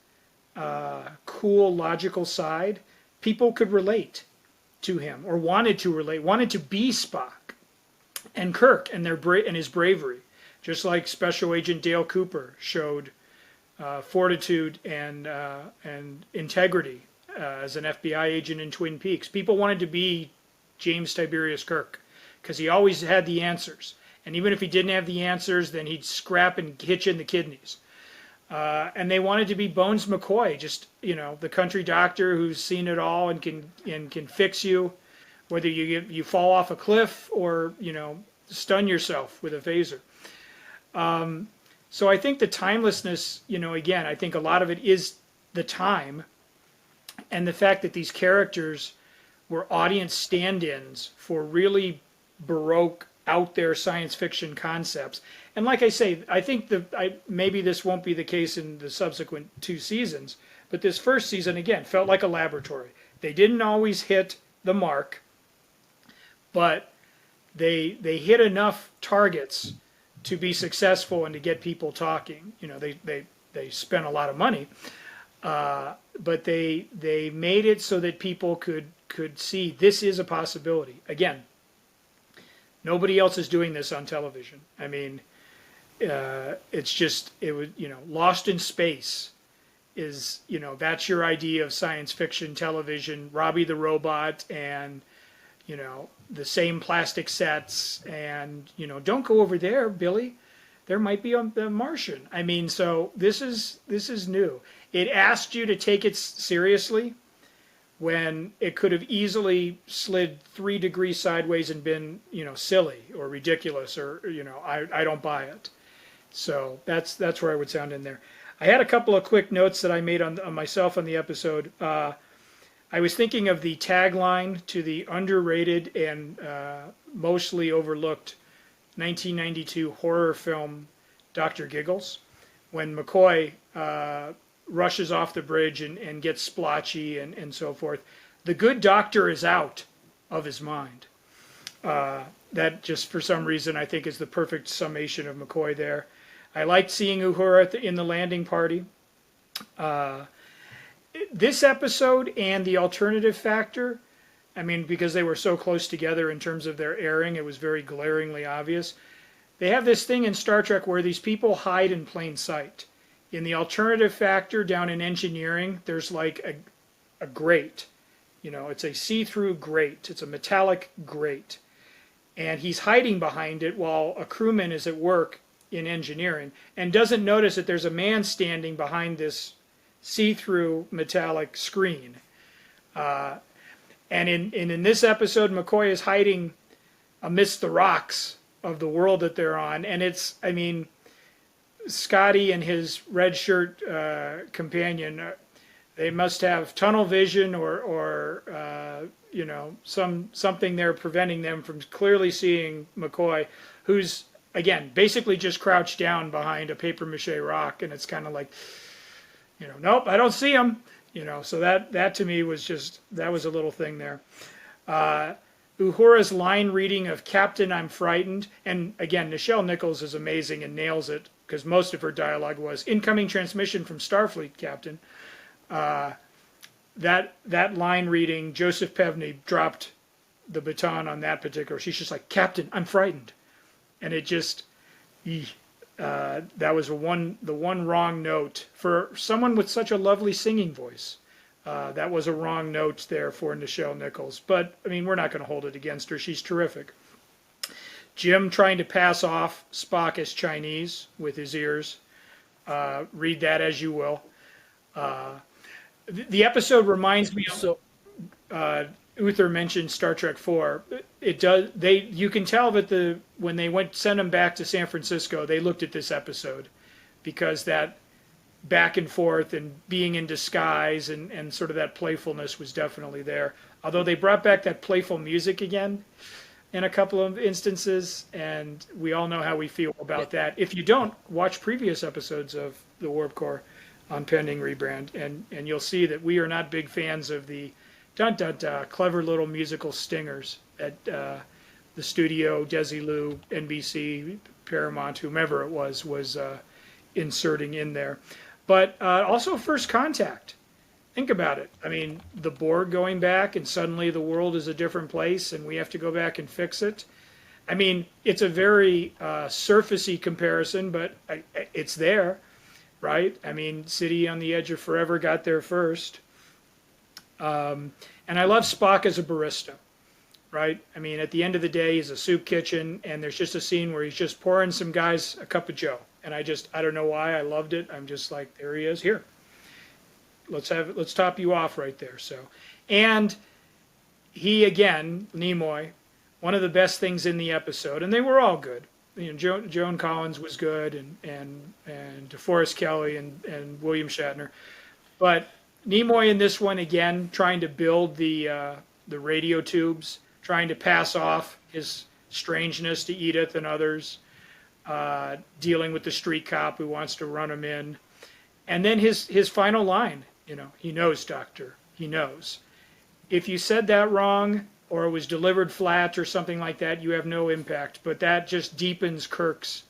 cool, logical side, people could relate to him or wanted to be Spock and Kirk and and his bravery, just like Special Agent Dale Cooper showed fortitude and integrity as an FBI agent in Twin Peaks. People wanted to be James Tiberius Kirk because he always had the answers. And even if he didn't have the answers, then he'd scrap and hit you in the kidneys. And they wanted to be Bones McCoy, just the country doctor who's seen it all and can fix you. whether you fall off a cliff or, stun yourself with a phaser. So I think the timelessness, again, I think a lot of it is the time and the fact that these characters were audience stand-ins for really baroque, out there science fiction concepts. And like I say, I think maybe this won't be the case in the subsequent 2 seasons, but this first season, again, felt like a laboratory. They didn't always hit the mark, but they hit enough targets to be successful and to get people talking. They spent a lot of money, but they made it so that people could see this is a possibility. Again, nobody else is doing this on television. I mean, it was, Lost in Space is, that's your idea of science fiction television. Robbie the Robot and, the same plastic sets and, don't go over there, Billy. There might be a Martian. I mean, so this is new. It asked you to take it seriously when it could have easily slid 3 degrees sideways and been, silly or ridiculous or, I don't buy it. So that's where I would sound in there. I had a couple of quick notes that I made on myself on the episode. I was thinking of the tagline to the underrated and mostly overlooked 1992 horror film Dr. Giggles, when McCoy rushes off the bridge and gets splotchy and so forth. The good doctor is out of his mind. That just for some reason I think is the perfect summation of McCoy there. I liked seeing Uhura in the landing party. This episode and the alternative factor, I mean, because they were so close together in terms of their airing, it was very glaringly obvious. They have this thing in Star Trek where these people hide in plain sight. In the alternative factor down in engineering, there's like a grate. It's a see-through grate. It's a metallic grate. And he's hiding behind it while a crewman is at work in engineering and doesn't notice that there's a man standing behind this see-through metallic screen. And in this episode, McCoy is hiding amidst the rocks of the world that they're on. And it's, I mean, Scotty and his red shirt companion, they must have tunnel vision or something there preventing them from clearly seeing McCoy, who's, again, basically just crouched down behind a papier-mâché rock. And it's kind of like, nope, I don't see him. So that to me was that was a little thing there. Uhura's line reading of Captain, I'm frightened. And again, Nichelle Nichols is amazing and nails it, because most of her dialogue was incoming transmission from Starfleet, Captain. That line reading, Joseph Pevney dropped the baton on that particular. She's just like, Captain, I'm frightened. And it just, that was the one wrong note for someone with such a lovely singing voice. That was a wrong note there for Nichelle Nichols. But, I mean, we're not going to hold it against her. She's terrific. Jim trying to pass off Spock as Chinese with his ears. Read that as you will. The episode reminds me of, Uther mentioned Star Trek 4. It does. You can tell that when they sent him back to San Francisco, they looked at this episode, because that back and forth and being in disguise and sort of that playfulness was definitely there. Although they brought back that playful music again in a couple of instances, and we all know how we feel about that. If you don't, watch previous episodes of the Warp Core on Pending Rebrand, and you'll see that we are not big fans of the dun-dun-dun, clever little musical stingers that the studio, Desilu, NBC, Paramount, whomever it was inserting in there. But also First Contact. Think about it. I mean, the Borg going back and suddenly the world is a different place and we have to go back and fix it. I mean, it's a very surfacey comparison, but it's there, right? I mean, City on the Edge of Forever got there first. And I love Spock as a barista, right? I mean, at the end of the day, he's a soup kitchen, and there's just a scene where he's just pouring some guys a cup of joe. And I don't know why I loved it. I'm just like, there he is, here. Let's top you off right there. So, and he again, Nimoy, one of the best things in the episode, and they were all good. You know, Joan Collins was good, and DeForest Kelley and William Shatner, but Nimoy in this one again, trying to build the radio tubes, trying to pass off his strangeness to Edith and others, dealing with the street cop who wants to run him in, and then his final line, you know, he knows, Doctor, he knows. If you said that wrong or it was delivered flat or something like that, you have no impact. But that just deepens Kirk's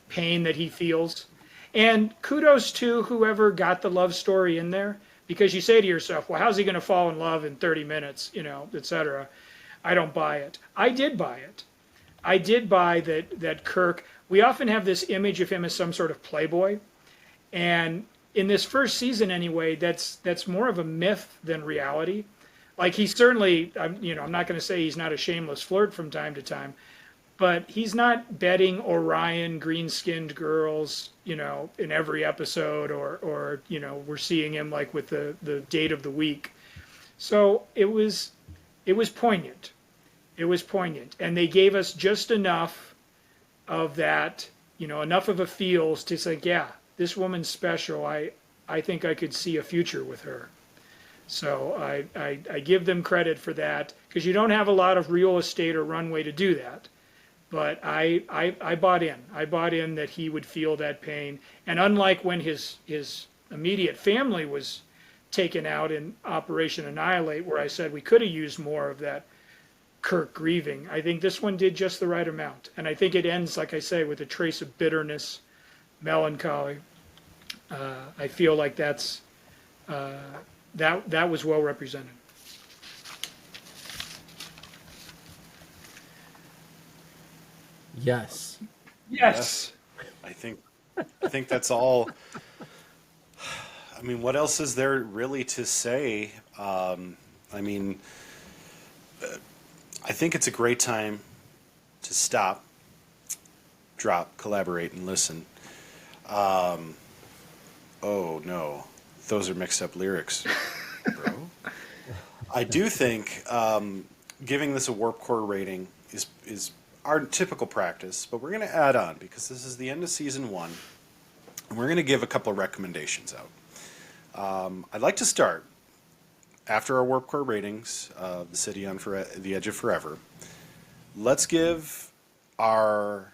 pain that he feels. And kudos to whoever got the love story in there, because you say to yourself, well, how's he going to fall in love in 30 minutes, you know, etc. I don't buy it. I did buy it. I did buy that Kirk, we often have this image of him as some sort of playboy. And in this first season anyway, that's more of a myth than reality. Like he's certainly, I'm not going to say he's not a shameless flirt from time to time, but he's not bedding Orion green-skinned girls, you know, in every episode, or you know, we're seeing him like with the date of the week. So it was poignant. It was poignant, and they gave us just enough of that, you know, enough of a feels to say, yeah, this woman's special. I think I could see a future with her. So I give them credit for that, because you don't have a lot of real estate or runway to do that. But I bought in. I bought in that he would feel that pain. And unlike when his immediate family was taken out in Operation Annihilate, where I said we could have used more of that Kirk grieving, I think this one did just the right amount. And I think it ends, like I say, with a trace of bitterness, melancholy. I feel like that was well represented. Yes. Yes. I think that's all. I mean, what else is there really to say? I mean, I think it's a great time to stop, drop, collaborate, and listen. Oh no, those are mixed up lyrics, bro. I do think giving this a Warp Core rating is our typical practice, but we're going to add on, because this is the end of season 1, and we're going to give a couple of recommendations out. I'd like to start after our Warp Core ratings, The City on the Edge of Forever. Let's give our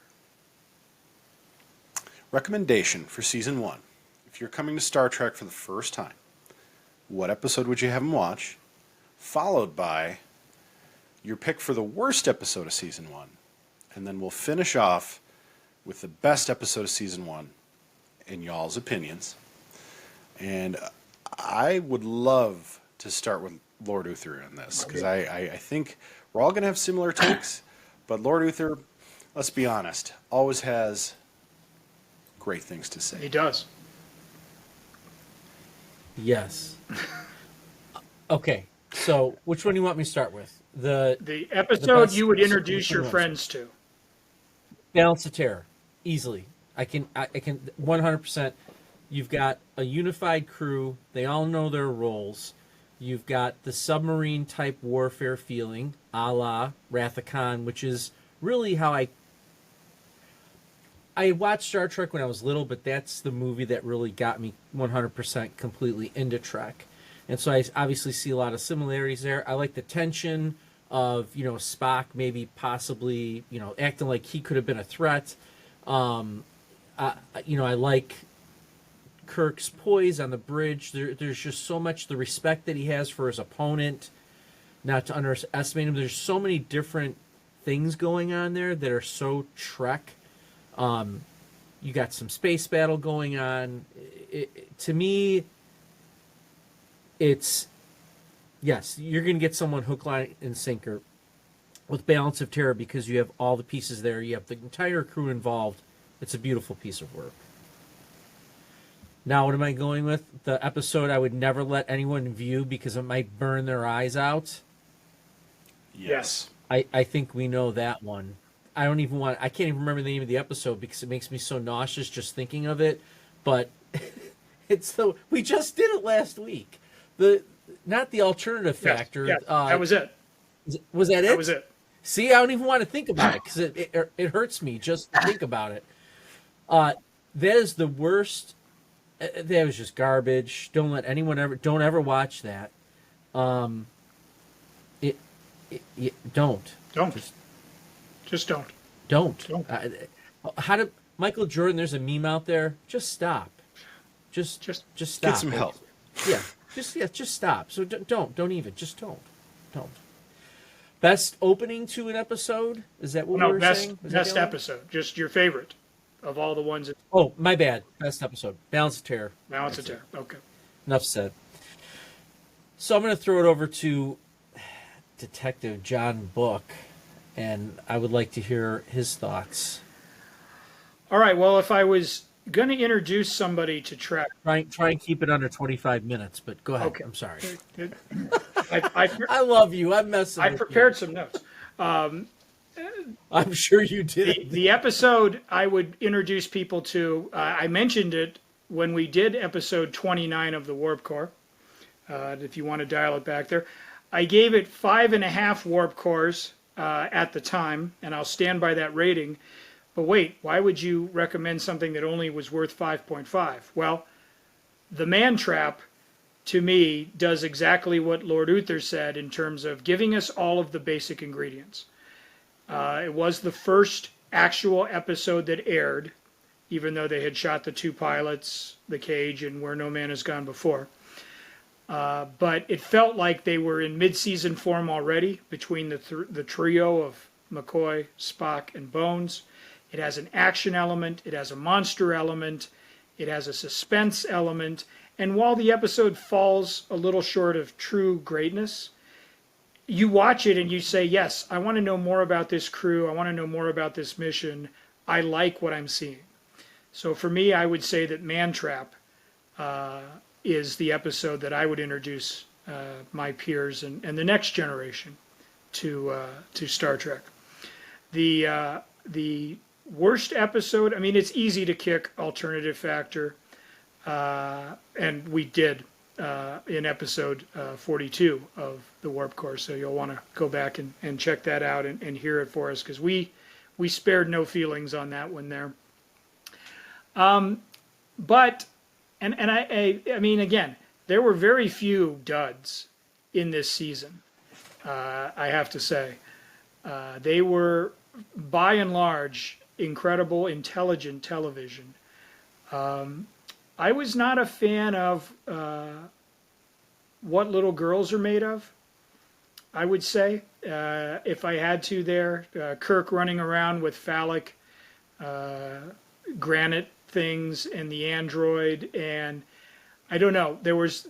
recommendation for season 1. If you're coming to Star Trek for the first time, what episode would you have them watch? Followed by your pick for the worst episode of season 1. And then we'll finish off with the best episode of season 1 in y'all's opinions. And I would love to start with Lord Uther on this, because I think we're all going to have similar takes, but Lord Uther, let's be honest, always has great things to say. He does. Yes. Okay, so which one do you want me to start with? The episode you would introduce your friends to. Balance of Terror, easily. I can 100%. You've got a unified crew. They all know their roles. You've got the submarine type warfare feeling, a la Wrath of Khan, which is really how I watched Star Trek when I was little, but that's the movie that really got me 100% completely into Trek. And so I obviously see a lot of similarities there. I like the tension of, you know, Spock maybe possibly, you know, acting like he could have been a threat. I like Kirk's poise on the bridge. There's just so much, the respect that he has for his opponent, not to underestimate him. There's so many different things going on there that are so Trek. You got some space battle going on. To me, it's, yes, you're going to get someone hook, line, and sinker with Balance of Terror, because you have all the pieces there. You have the entire crew involved. It's a beautiful piece of work. Now, what am I going with? The episode I would never let anyone view because it might burn their eyes out. Yes. I think we know that one. I can't even remember the name of the episode because it makes me so nauseous just thinking of it. But we just did it last week. not the alternative Yes, factor. yes, that was it. Was that it? That was it. See, I don't even want to think about it because it hurts me just to think about it. That is the worst. That was just garbage. Don't ever watch that. Don't. Don't. Just don't. Don't. Don't. How did Michael Jordan? There's a meme out there. Just stop. Just stop. Get some help. Just stop. So don't even. Just don't. Best opening to an episode? Is that what we were saying? Best episode. Just your favorite of all the ones. Oh, my bad. Best episode. Balance of Terror. Balance of Terror. Okay. Enough said. So I'm going to throw it over to Detective John Book, and I would like to hear his thoughts. All right. Well, if I was going to introduce somebody to Trek, Try and keep it under 25 minutes, but go ahead. Okay. I'm sorry. I love you. I'm messing. I with prepared you. some notes. I'm sure you did. The episode I would introduce people to, I mentioned it when we did episode 29 of the Warp Core. If you want to dial it back there, I gave it 5.5 warp cores at the time, and I'll stand by that rating. But wait, why would you recommend something that only was worth 5.5? Well, the Man Trap, to me, does exactly what Lord Uther said in terms of giving us all of the basic ingredients. It was the first actual episode that aired, even though they had shot the 2 pilots, The Cage and Where No Man Has Gone Before. But it felt like they were in mid-season form already between the trio of McCoy, Spock, and Bones. It has an action element, it has a monster element, it has a suspense element, and while the episode falls a little short of true greatness, you watch it and you say, yes, I want to know more about this crew, I want to know more about this mission, I like what I'm seeing. So for me, I would say that Man Trap is the episode that I would introduce my peers and the next generation to Star Trek. The worst episode, I mean, it's easy to kick alternative factor, and we did in episode 42 of the Warp Core, so you'll want to go back and check that out and hear it for us, because we spared no feelings on that one there. But I mean, again, there were very few duds in this season, I have to say. They were, by and large, incredible, intelligent television. I was not a fan of What Little Girls Are Made Of, I would say. If I had to there, Kirk running around with phallic granite things and the android, and I don't know, there was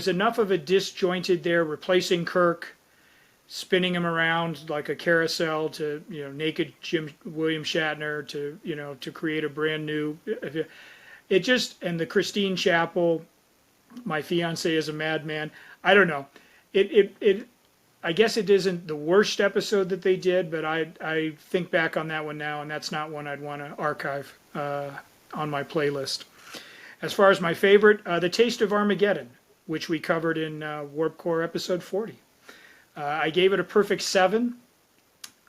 enough of a disjointed there, replacing Kirk, spinning him around like a carousel to, naked William Shatner to create a brand new, it just, and the Christine Chapel, my fiance is a madman. I don't know. I guess it isn't the worst episode that they did, but I think back on that one now, and that's not one I'd want to archive on my playlist. As far as my favorite, The Taste of Armageddon, which we covered in Warp Core episode 40. I gave it a perfect 7.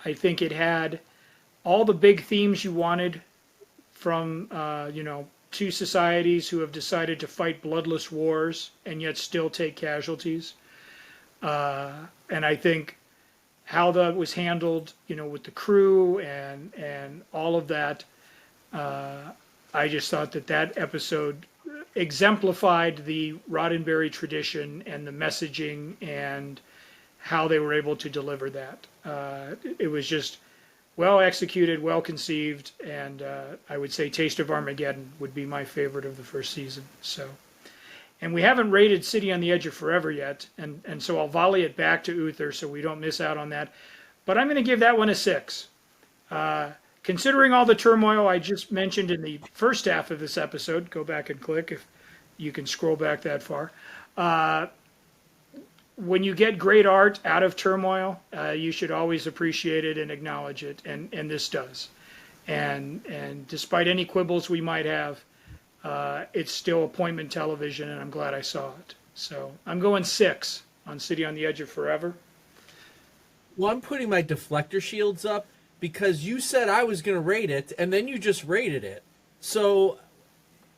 I think it had all the big themes you wanted from, 2 societies who have decided to fight bloodless wars and yet still take casualties. And I think how that was handled, with the crew and all of that, I just thought that episode exemplified the Roddenberry tradition and the messaging and how they were able to deliver that. It was just well executed, well conceived, and I would say Taste of Armageddon would be my favorite of the first season. So, and we haven't rated City on the Edge of Forever yet, and so I'll volley it back to Uther so we don't miss out on that. But I'm going to give that one a 6. Considering all the turmoil I just mentioned in the first half of this episode, go back and click if you can scroll back that far. When you get great art out of turmoil, you should always appreciate it and acknowledge it, and this does. And despite any quibbles we might have, it's still appointment television, and I'm glad I saw it. So I'm going 6 on City on the Edge of Forever. Well, I'm putting my deflector shields up because you said I was going to rate it, and then you just rated it. So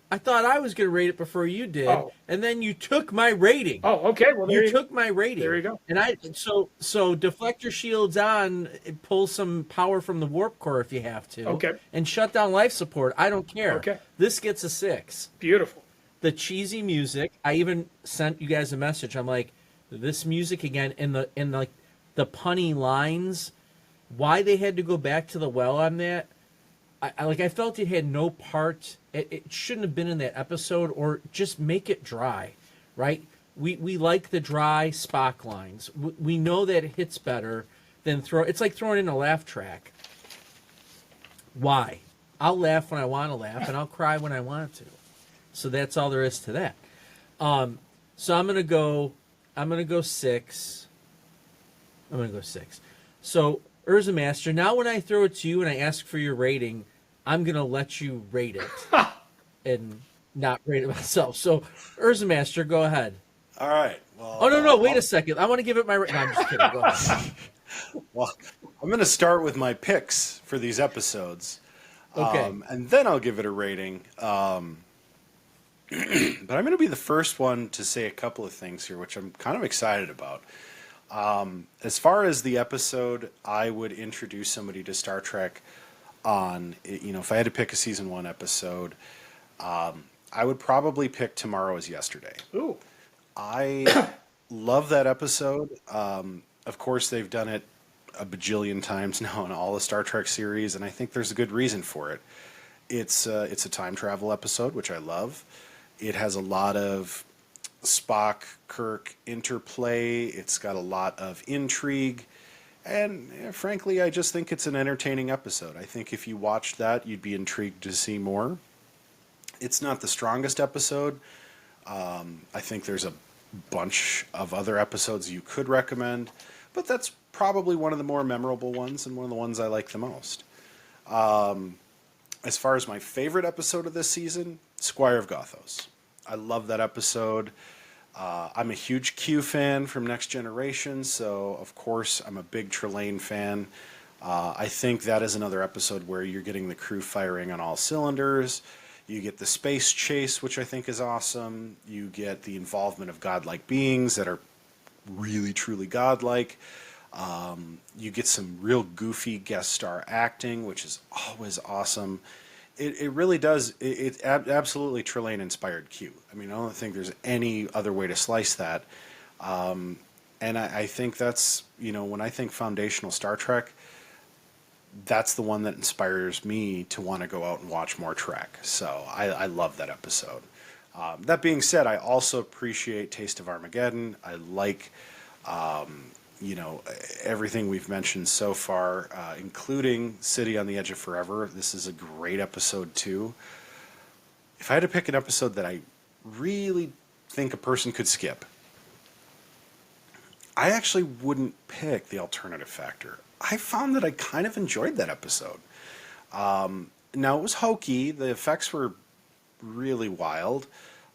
I thought I was going to rate it before you did, Oh. and then you took my rating. Oh, okay. Well, You took my rating. there you go. And so deflector shields on, pull some power from the warp core if you have to. Okay. And shut down life support. I don't care. Okay. This gets a 6. Beautiful. The cheesy music. I even sent you guys a message. I'm like, this music again in the punny lines. Why they had to go back to the well on that? I felt it had no part. It shouldn't have been in that episode, or just make it dry, right? We like the dry Spock lines. We know that it hits better than it's like throwing in a laugh track. Why? I'll laugh when I want to laugh, and I'll cry when I want to. So that's all there is to that. So I'm gonna go 6. I'm gonna go 6. So UrzaMaster, now when I throw it to you and I ask for your rating, I'm gonna let you rate it and not rate it myself. So UrzaMaster, go ahead. All right. Well, Oh no, wait a second. I want to give it my rating. No, I'm just kidding. Go ahead. Well, I'm going to start with my picks for these episodes. Okay. And then I'll give it a rating. But I'm going to be the first one to say a couple of things here, which I'm kind of excited about. As far as the episode, I would introduce somebody to Star Trek on, if I had to pick a season 1 episode, I would probably pick Tomorrow is Yesterday. Ooh. I love that episode. Of course, they've done it a bajillion times now in all the Star Trek series, and I think there's a good reason for it. It's a time travel episode, which I love. It has a lot of Spock, Kirk interplay. It's got a lot of intrigue. And frankly, I just think it's an entertaining episode. I think if you watched that, you'd be intrigued to see more. It's not the strongest episode. I think there's a bunch of other episodes you could recommend, but that's probably one of the more memorable ones and one of the ones I like the most. As far as my favorite episode of this season, Squire of Gothos. I love that episode. I'm a huge Q fan from Next Generation, so of course I'm a big Trelane fan. I think that is another episode where you're getting the crew firing on all cylinders. You get the space chase, which I think is awesome. You get the involvement of godlike beings that are really, truly godlike. You get some real goofy guest star acting, which is always awesome. It really does. It's absolutely Trelane-inspired Q. I mean, I don't think there's any other way to slice that. And I think that's, when I think foundational Star Trek, that's the one that inspires me to want to go out and watch more Trek. So I love that episode. That being said, I also appreciate Taste of Armageddon. I like, everything we've mentioned so far, including City on the Edge of Forever. This is a great episode too. If I had to pick an episode that I really think a person could skip, I actually wouldn't pick The Alternative Factor. I found that I kind of enjoyed that episode. Now, it was hokey. The effects were really wild.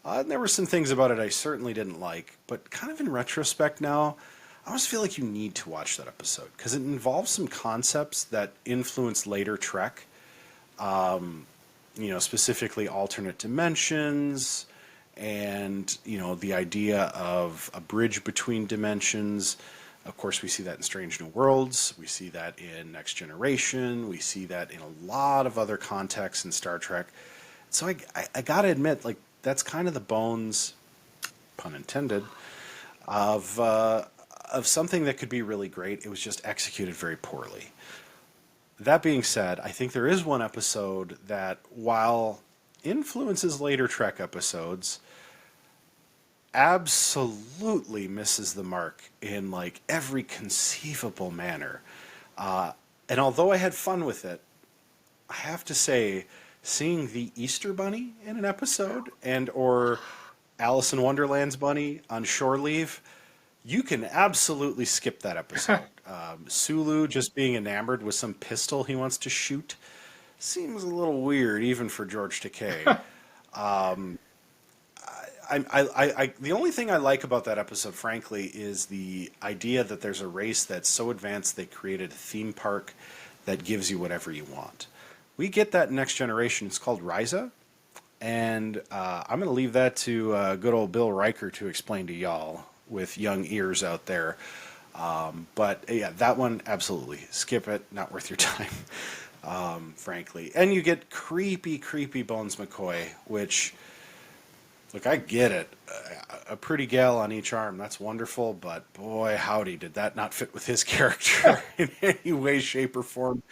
And there were some things about it I certainly didn't like. But kind of in retrospect now, I always feel like you need to watch that episode because it involves some concepts that influence later Trek. Specifically alternate dimensions and, the idea of a bridge between dimensions. Of course, we see that in Strange New Worlds. We see that in Next Generation. We see that in a lot of other contexts in Star Trek. So I got to admit, that's kind of the bones, pun intended, of something that could be really great. It was just executed very poorly. That being said, I think there is one episode that, while influences later Trek episodes, absolutely misses the mark in every conceivable manner. And although I had fun with it, I have to say, seeing the Easter Bunny in an episode or Alice in Wonderland's bunny on shore leave, you can absolutely skip that episode. Sulu just being enamored with some pistol he wants to shoot seems a little weird, even for George Takei. the only thing I like about that episode, frankly, is the idea that there's a race that's so advanced they created a theme park that gives you whatever you want. We get that in Next Generation. It's called Ryza, and I'm going to leave that to good old Bill Riker to explain to y'all with young ears out there. But yeah, that one, absolutely. Skip it. Not worth your time, frankly. And you get creepy, creepy Bones McCoy, which, look, I get it. A pretty gal on each arm, that's wonderful, but boy, howdy, did that not fit with his character in any way, shape, or form.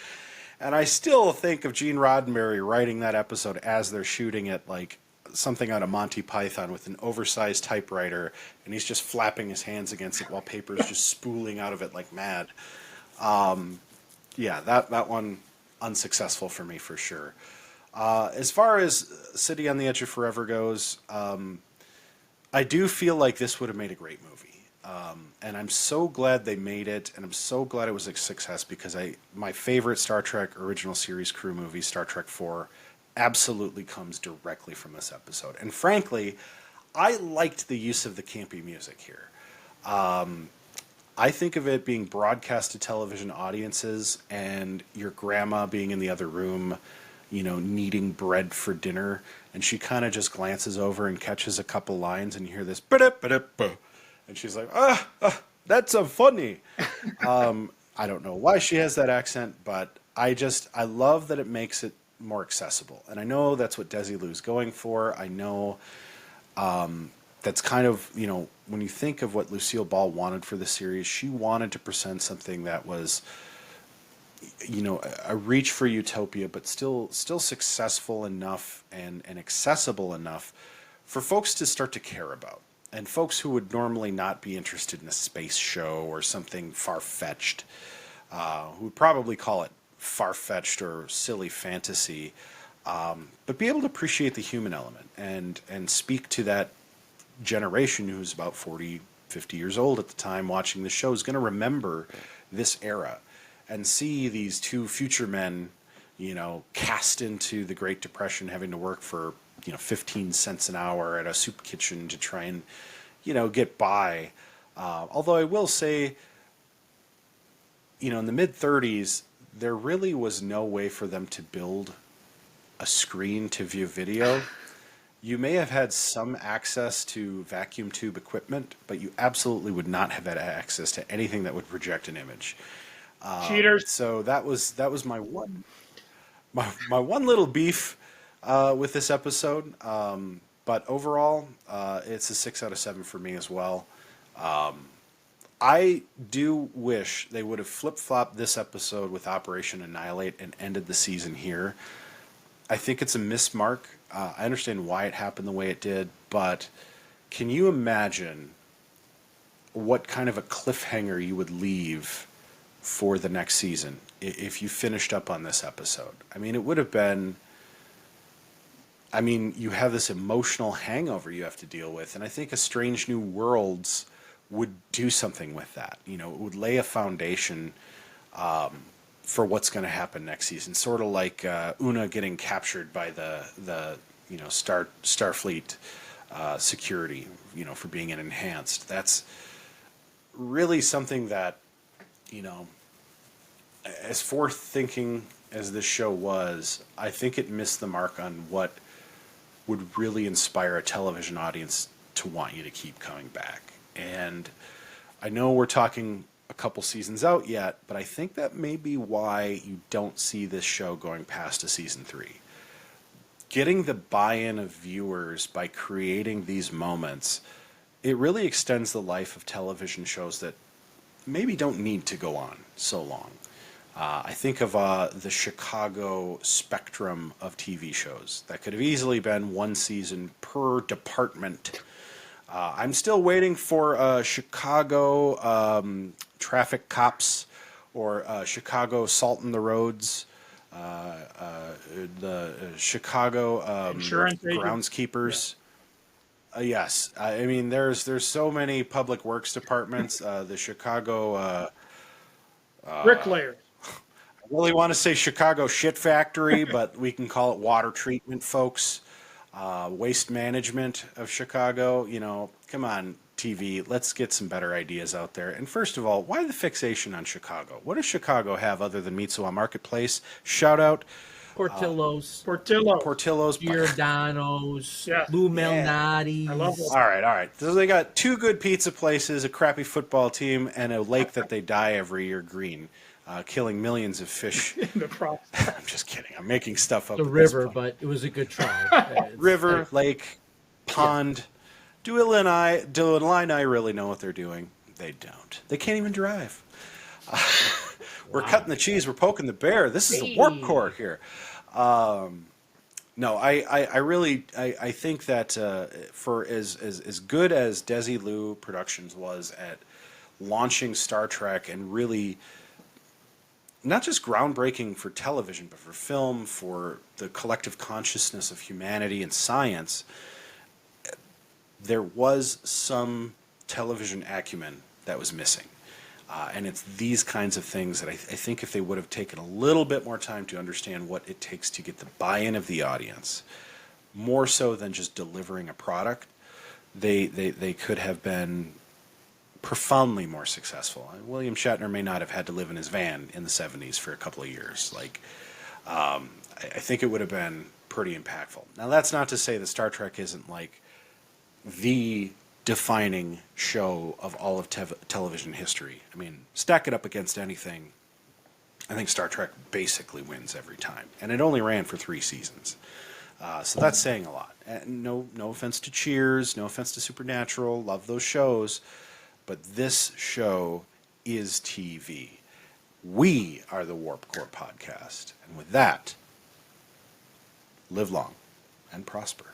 And I still think of Gene Roddenberry writing that episode as they're shooting it like something out of Monty Python with an oversized typewriter, and he's just flapping his hands against it while paper is just spooling out of it like mad. Yeah, that one unsuccessful for me for sure. As far as City on the Edge of Forever goes, I do feel like this would have made a great movie. And I'm so glad they made it, and I'm so glad it was a success because my favorite Star Trek original series crew movie, Star Trek IV, absolutely comes directly from this episode. And frankly, I liked the use of the campy music here. I think of it being broadcast to television audiences and your grandma being in the other room, kneading bread for dinner, and she kind of just glances over and catches a couple lines, and you hear this, "Ba-da-ba-da-ba," and she's like, that's a funny. I don't know why she has that accent, but I love that it makes it more accessible. And I know that's what Desilu's going for. I know that's kind of, when you think of what Lucille Ball wanted for the series, she wanted to present something that was, a reach for utopia, but still successful enough and accessible enough for folks to start to care about. And folks who would normally not be interested in a space show or something far-fetched, who would probably call it far-fetched or silly fantasy, but be able to appreciate the human element and speak to that generation who's about 40, 50 years old at the time watching the show is going to remember this era and see these two future men, cast into the Great Depression, having to work for 15 cents an hour at a soup kitchen to try and, get by. Although I will say, in the mid-30s, there really was no way for them to build a screen to view video. You may have had some access to vacuum tube equipment, but you absolutely would not have had access to anything that would project an image. Cheaters. So that was my one little beef with this episode. But overall, it's a 6 out of 7 for me as well. I do wish they would have flip-flopped this episode with Operation Annihilate and ended the season here. I think it's a mismark. I understand why it happened the way it did, but can you imagine what kind of a cliffhanger you would leave for the next season if you finished up on this episode? I mean, it would have been... you have this emotional hangover you have to deal with, and I think A Strange New Worlds would do something with that. It would lay a foundation for what's going to happen next season. Sort of like Una getting captured by the Starfleet security, for being an enhanced. That's really something that, as forth-thinking as this show was, I think it missed the mark on what would really inspire a television audience to want you to keep coming back. And I know we're talking a couple seasons out yet, but I think that may be why you don't see this show going past a season 3. Getting the buy-in of viewers by creating these moments, it really extends the life of television shows that maybe don't need to go on so long. I think of the Chicago spectrum of TV shows. That could have easily been one season per department. I'm still waiting for Chicago traffic cops or Chicago salt in the roads, the Chicago Insurance agent. groundskeepers. Yes, I mean there's so many public works departments. The Chicago Bricklayer. I really want to say Chicago shit factory, but we can call it water treatment folks. waste management of Chicago. Come on, TV, let's get some better ideas out there. And first of all, why the fixation on Chicago? What does Chicago have other than Mitsuwa Marketplace? Shout out Portillo's, Portillo's. Giordano's, Yeah. Lou Yeah. Malnati's. I love All right. So they got 2 good pizza places, a crappy football team, and a lake that they dye every year green, killing millions of fish. in the process. I'm just kidding. I'm making stuff up. The at this river, point. but it was a good try. River, lake, pond. Do Illini really know what they're doing? They don't. They can't even drive. We're cutting the cheese. We're poking the bear. This is a warp core here. No, I really think that for as good as Desilu Productions was at launching Star Trek and really not just groundbreaking for television, but for film, for the collective consciousness of humanity and science, there was some television acumen that was missing. And it's these kinds of things that I think if they would have taken a little bit more time to understand what it takes to get the buy-in of the audience, more so than just delivering a product, they could have been profoundly more successful. William Shatner may not have had to live in his van in the 70s for a couple of years. I think it would have been pretty impactful. Now, that's not to say that Star Trek isn't like the defining show of all of television history. I mean, stack it up against anything, I think Star Trek basically wins every time. And it only ran for 3 seasons. So that's saying a lot. And no offense to Cheers, no offense to Supernatural, love those shows, but this show is TV. We are the Warp Core Podcast. And with that, live long and prosper.